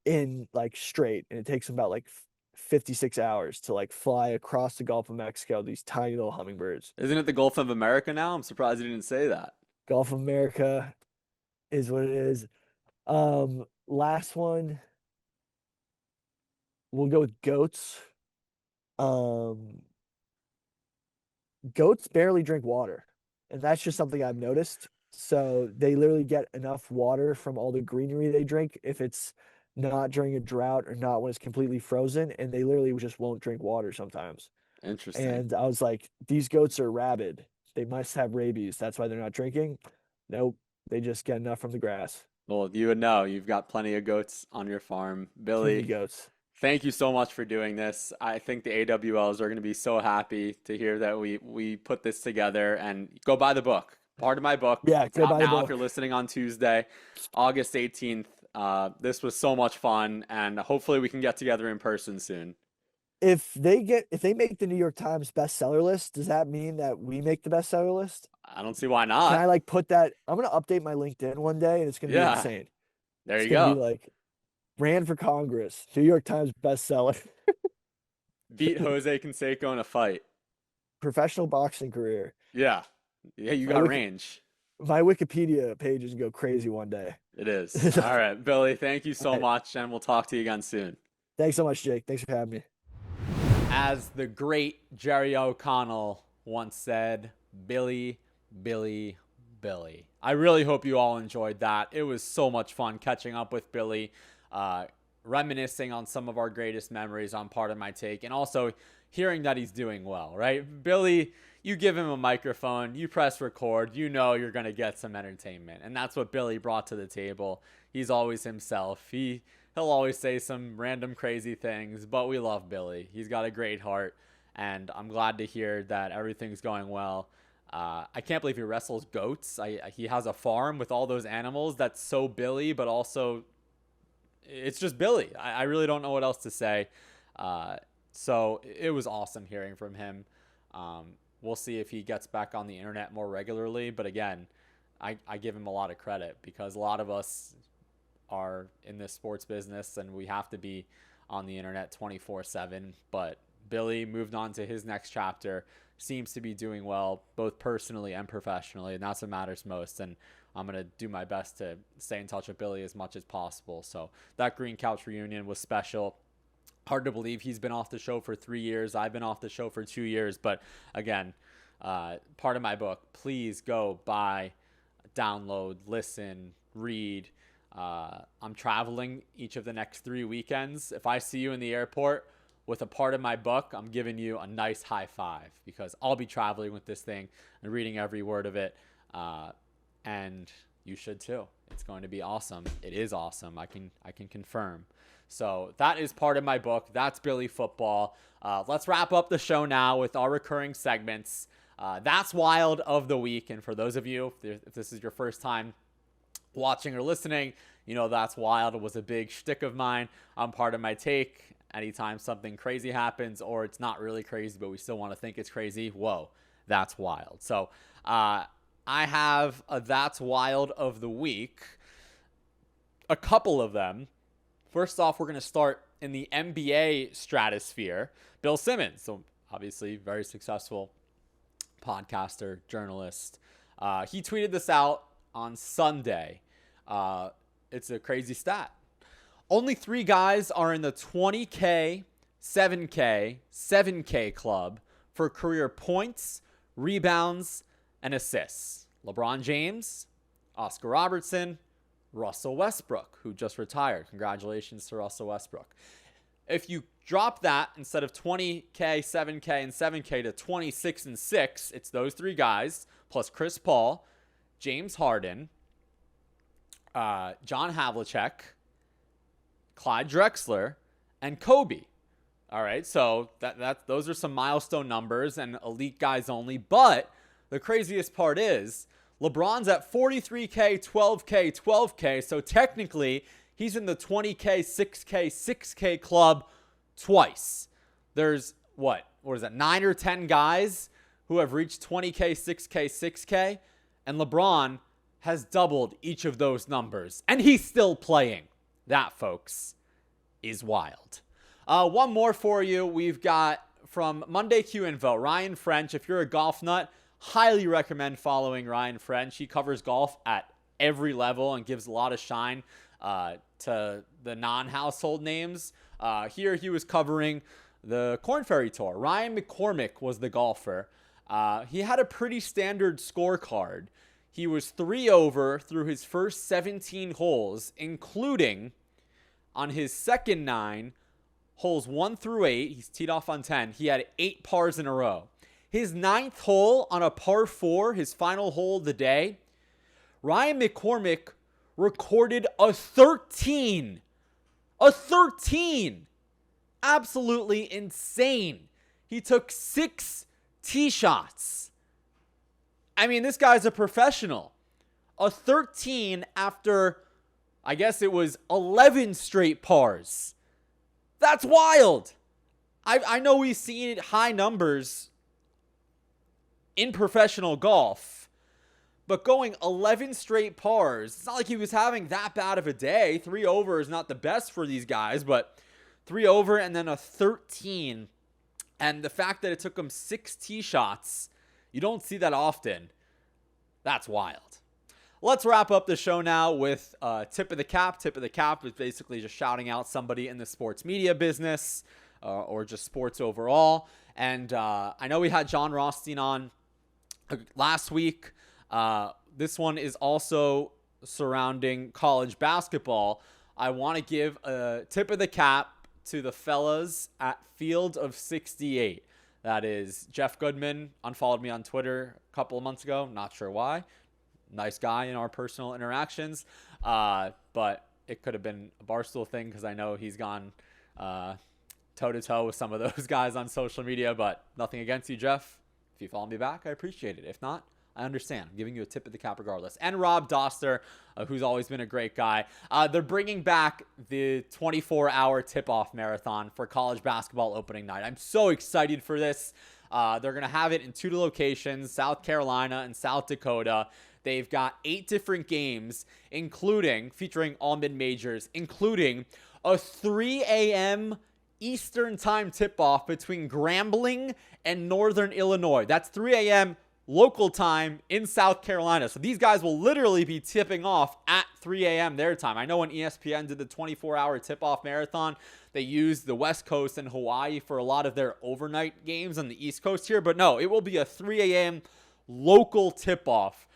Speaker 3: in like straight, and it takes them about like 56 hours to like fly across the Gulf of Mexico, these tiny little hummingbirds.
Speaker 1: Isn't it the Gulf of America now? I'm surprised you didn't say that.
Speaker 3: Gulf of America is what it is. Last one, we'll go with goats. Goats barely drink water, and that's just something I've noticed. So they literally get enough water from all the greenery they drink if it's not during a drought or not when it's completely frozen, and they literally just won't drink water sometimes.
Speaker 1: Interesting.
Speaker 3: And I was like, these goats are rabid. They must have rabies. That's why they're not drinking. Nope. They just get enough from the grass.
Speaker 1: Well, you would know. You've got plenty of goats on your farm.
Speaker 3: Too
Speaker 1: Billy,
Speaker 3: many goats.
Speaker 1: thank you so much for doing this. I think the AWLs are going to be so happy to hear that we put this together, and go buy the book. Part of my book.
Speaker 3: Yeah,
Speaker 1: It's
Speaker 3: go
Speaker 1: out
Speaker 3: buy the
Speaker 1: now
Speaker 3: book.
Speaker 1: if you're listening on Tuesday, August 18th. This was so much fun, and hopefully we can get together in person soon.
Speaker 3: If they make the New York Times bestseller list, does that mean that we make the bestseller list?
Speaker 1: I don't see why
Speaker 3: Can I
Speaker 1: not.
Speaker 3: like put that? I'm gonna update my LinkedIn one day, and it's gonna be
Speaker 1: Yeah.
Speaker 3: insane.
Speaker 1: There
Speaker 3: It's
Speaker 1: you
Speaker 3: gonna
Speaker 1: go.
Speaker 3: be like, ran for Congress, New York Times bestseller,
Speaker 1: Beat Jose Canseco in a fight.
Speaker 3: professional boxing career.
Speaker 1: Yeah. Yeah, you
Speaker 3: My
Speaker 1: got
Speaker 3: Wiki-
Speaker 1: range.
Speaker 3: My Wikipedia page is gonna go crazy one day.
Speaker 1: It is. All right, Billy, thank you so
Speaker 3: All right.
Speaker 1: much, and we'll talk to you again soon.
Speaker 3: Thanks so much, Jake. Thanks for having me.
Speaker 1: As the great Jerry O'Connell once said, Billy, Billy, Billy. I really hope you all enjoyed that. It was so much fun catching up with Billy, reminiscing on some of our greatest memories on Part of My Take, and also hearing that he's doing well, right? Billy, you give him a microphone, you press record, you know you're going to get some entertainment. And that's what Billy brought to the table. He's always himself. He'll always say some random crazy things, but we love Billy. He's got a great heart, and I'm glad to hear that everything's going well. I can't believe he wrestles goats. He has a farm with all those animals. That's so Billy, but also it's just Billy. I really don't know what else to say. So it was awesome hearing from him. We'll see if he gets back on the internet more regularly. But again, I give him a lot of credit because a lot of us are in this sports business and we have to be on the internet 24/7. But Billy moved on to his next chapter, seems to be doing well, both personally and professionally, and that's what matters most. And I'm going to do my best to stay in touch with Billy as much as possible. So that Green Couch reunion was special. Hard to believe he's been off the show for 3 years. I've been off the show for 2 years. But again, part of my book, please go buy, download, listen, read. I'm traveling each of the next 3 weekends. If I see you in the airport with a part of my book, I'm giving you a nice high five because I'll be traveling with this thing and reading every word of it. And you should too. It's going to be awesome. It is awesome. I can confirm. So that is part of my book. That's Billy Football. Let's wrap up the show now with our recurring segments. That's Wild of the Week. And for those of you, if this is your first time watching or listening, you know That's Wild was a big shtick of mine on Part of My Take. Anytime something crazy happens or it's not really crazy, but we still want to think it's crazy, whoa, that's wild. So I have a That's Wild of the Week, a couple of them. First off, we're going to start in the NBA stratosphere. Bill Simmons, so obviously very successful podcaster, journalist. He tweeted this out on Sunday. It's a crazy stat. Only 3 guys are in the 20K, 7K, 7K club for career points, rebounds, and assists. LeBron James, Oscar Robertson, Russell Westbrook, who just retired. Congratulations to Russell Westbrook. If you drop that instead of 20K, 7K, and 7K to 26 and 6, it's those 3 guys plus Chris Paul, James Harden, John Havlicek, Clyde Drexler, and Kobe. All right, so those are some milestone numbers and elite guys only. But the craziest part is LeBron's at 43K, 12K, 12K. So technically, he's in the 20K, 6K, 6K club twice. There's what is that, 9 or 10 guys who have reached 20K, 6K, 6K, and LeBron has doubled each of those numbers, and he's still playing. That, folks, is wild. One more for you. We've got from Monday Q Info, Ryan French. If you're a golf nut, highly recommend following Ryan French. He covers golf at every level and gives a lot of shine to the non-household names. Here he was covering the Korn Ferry Tour. Ryan McCormick was the golfer. He had a pretty standard scorecard. He was 3 over through his first 17 holes, including on his second 9, holes 1 through 8. He's teed off on 10. He had 8 pars in a row. His 9th hole on a par 4, his final hole of the day, Ryan McCormick recorded a 13. A 13. Absolutely insane. He took 6 tee shots. I mean, this guy's a professional. A 13 after, I guess it was 11 straight pars. That's wild. I know we've seen high numbers in professional golf, but going 11 straight pars, it's not like he was having that bad of a day. 3 over is not the best for these guys, but 3 over and then a 13. And the fact that it took him 6 tee shots, you don't see that often. That's wild. Let's wrap up the show now with Tip of the Cap. Tip of the Cap is basically just shouting out somebody in the sports media business or just sports overall. And I know we had John Rothstein on last week. This one is also surrounding college basketball. I want to give a tip of the cap to the fellas at Field of 68. That is Jeff Goodman, unfollowed me on Twitter a couple of months ago. Not sure why. Nice guy in our personal interactions. But it could have been a Barstool thing because I know he's gone toe-to-toe with some of those guys on social media. But nothing against you, Jeff. If you follow me back, I appreciate it. If not, I understand. I'm giving you a tip of the cap regardless. And Rob Doster, who's always been a great guy. They're bringing back the 24-hour tip-off marathon for college basketball opening night. I'm so excited for this. They're going to have it in 2 locations, South Carolina and South Dakota. They've got 8 different games, featuring all mid-majors, including a 3 a.m. Eastern time tip-off between Grambling and Northern Illinois. That's 3 a.m. local time in South Carolina. So these guys will literally be tipping off at 3 a.m. their time. I know when ESPN did the 24-hour tip-off marathon, they used the West Coast and Hawaii for a lot of their overnight games on the East Coast here. But no, it will be a 3 a.m. local tip-off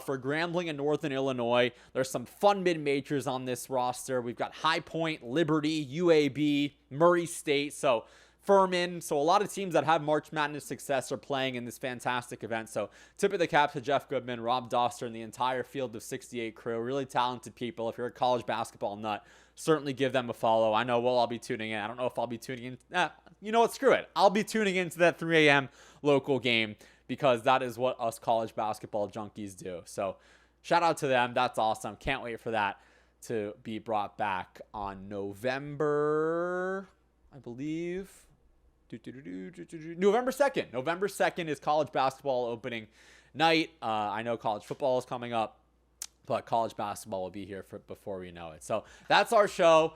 Speaker 1: for Grambling and Northern Illinois. There's some fun mid-majors on this roster. We've got High Point, Liberty, UAB, Murray State. So Furman. So a lot of teams that have March Madness success are playing in this fantastic event. So tip of the cap to Jeff Goodman, Rob Doster, and the entire Field of 68 crew. Really talented people. If you're a college basketball nut, certainly give them a follow. I know we'll all be tuning in. I don't know if I'll be tuning in. You know what? Screw it. I'll be tuning into that 3 a.m. local game because that is what us college basketball junkies do. So shout out to them. That's awesome. Can't wait for that to be brought back on November, I believe. November 2nd. November 2nd is college basketball opening night. I know college football is coming up, but college basketball will be here before we know it. So that's our show.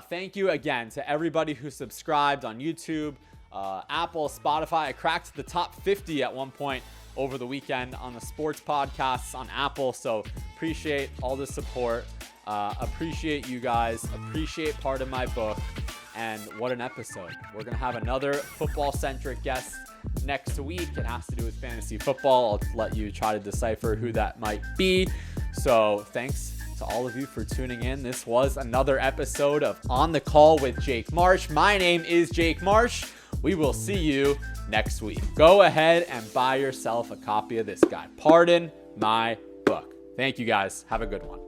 Speaker 1: Thank you again to everybody who subscribed on YouTube, Apple, Spotify. I cracked the top 50 at one point over the weekend on the sports podcasts on Apple. So appreciate all the support. Appreciate you guys. Appreciate part of my book. And what an episode. We're going to have another football-centric guest next week. It has to do with fantasy football. I'll let you try to decipher who that might be. So thanks to all of you for tuning in. This was another episode of On the Call with Jake Marsh. My name is Jake Marsh. We will see you next week. Go ahead and buy yourself a copy of this guy. Pardon my book. Thank you guys. Have a good one.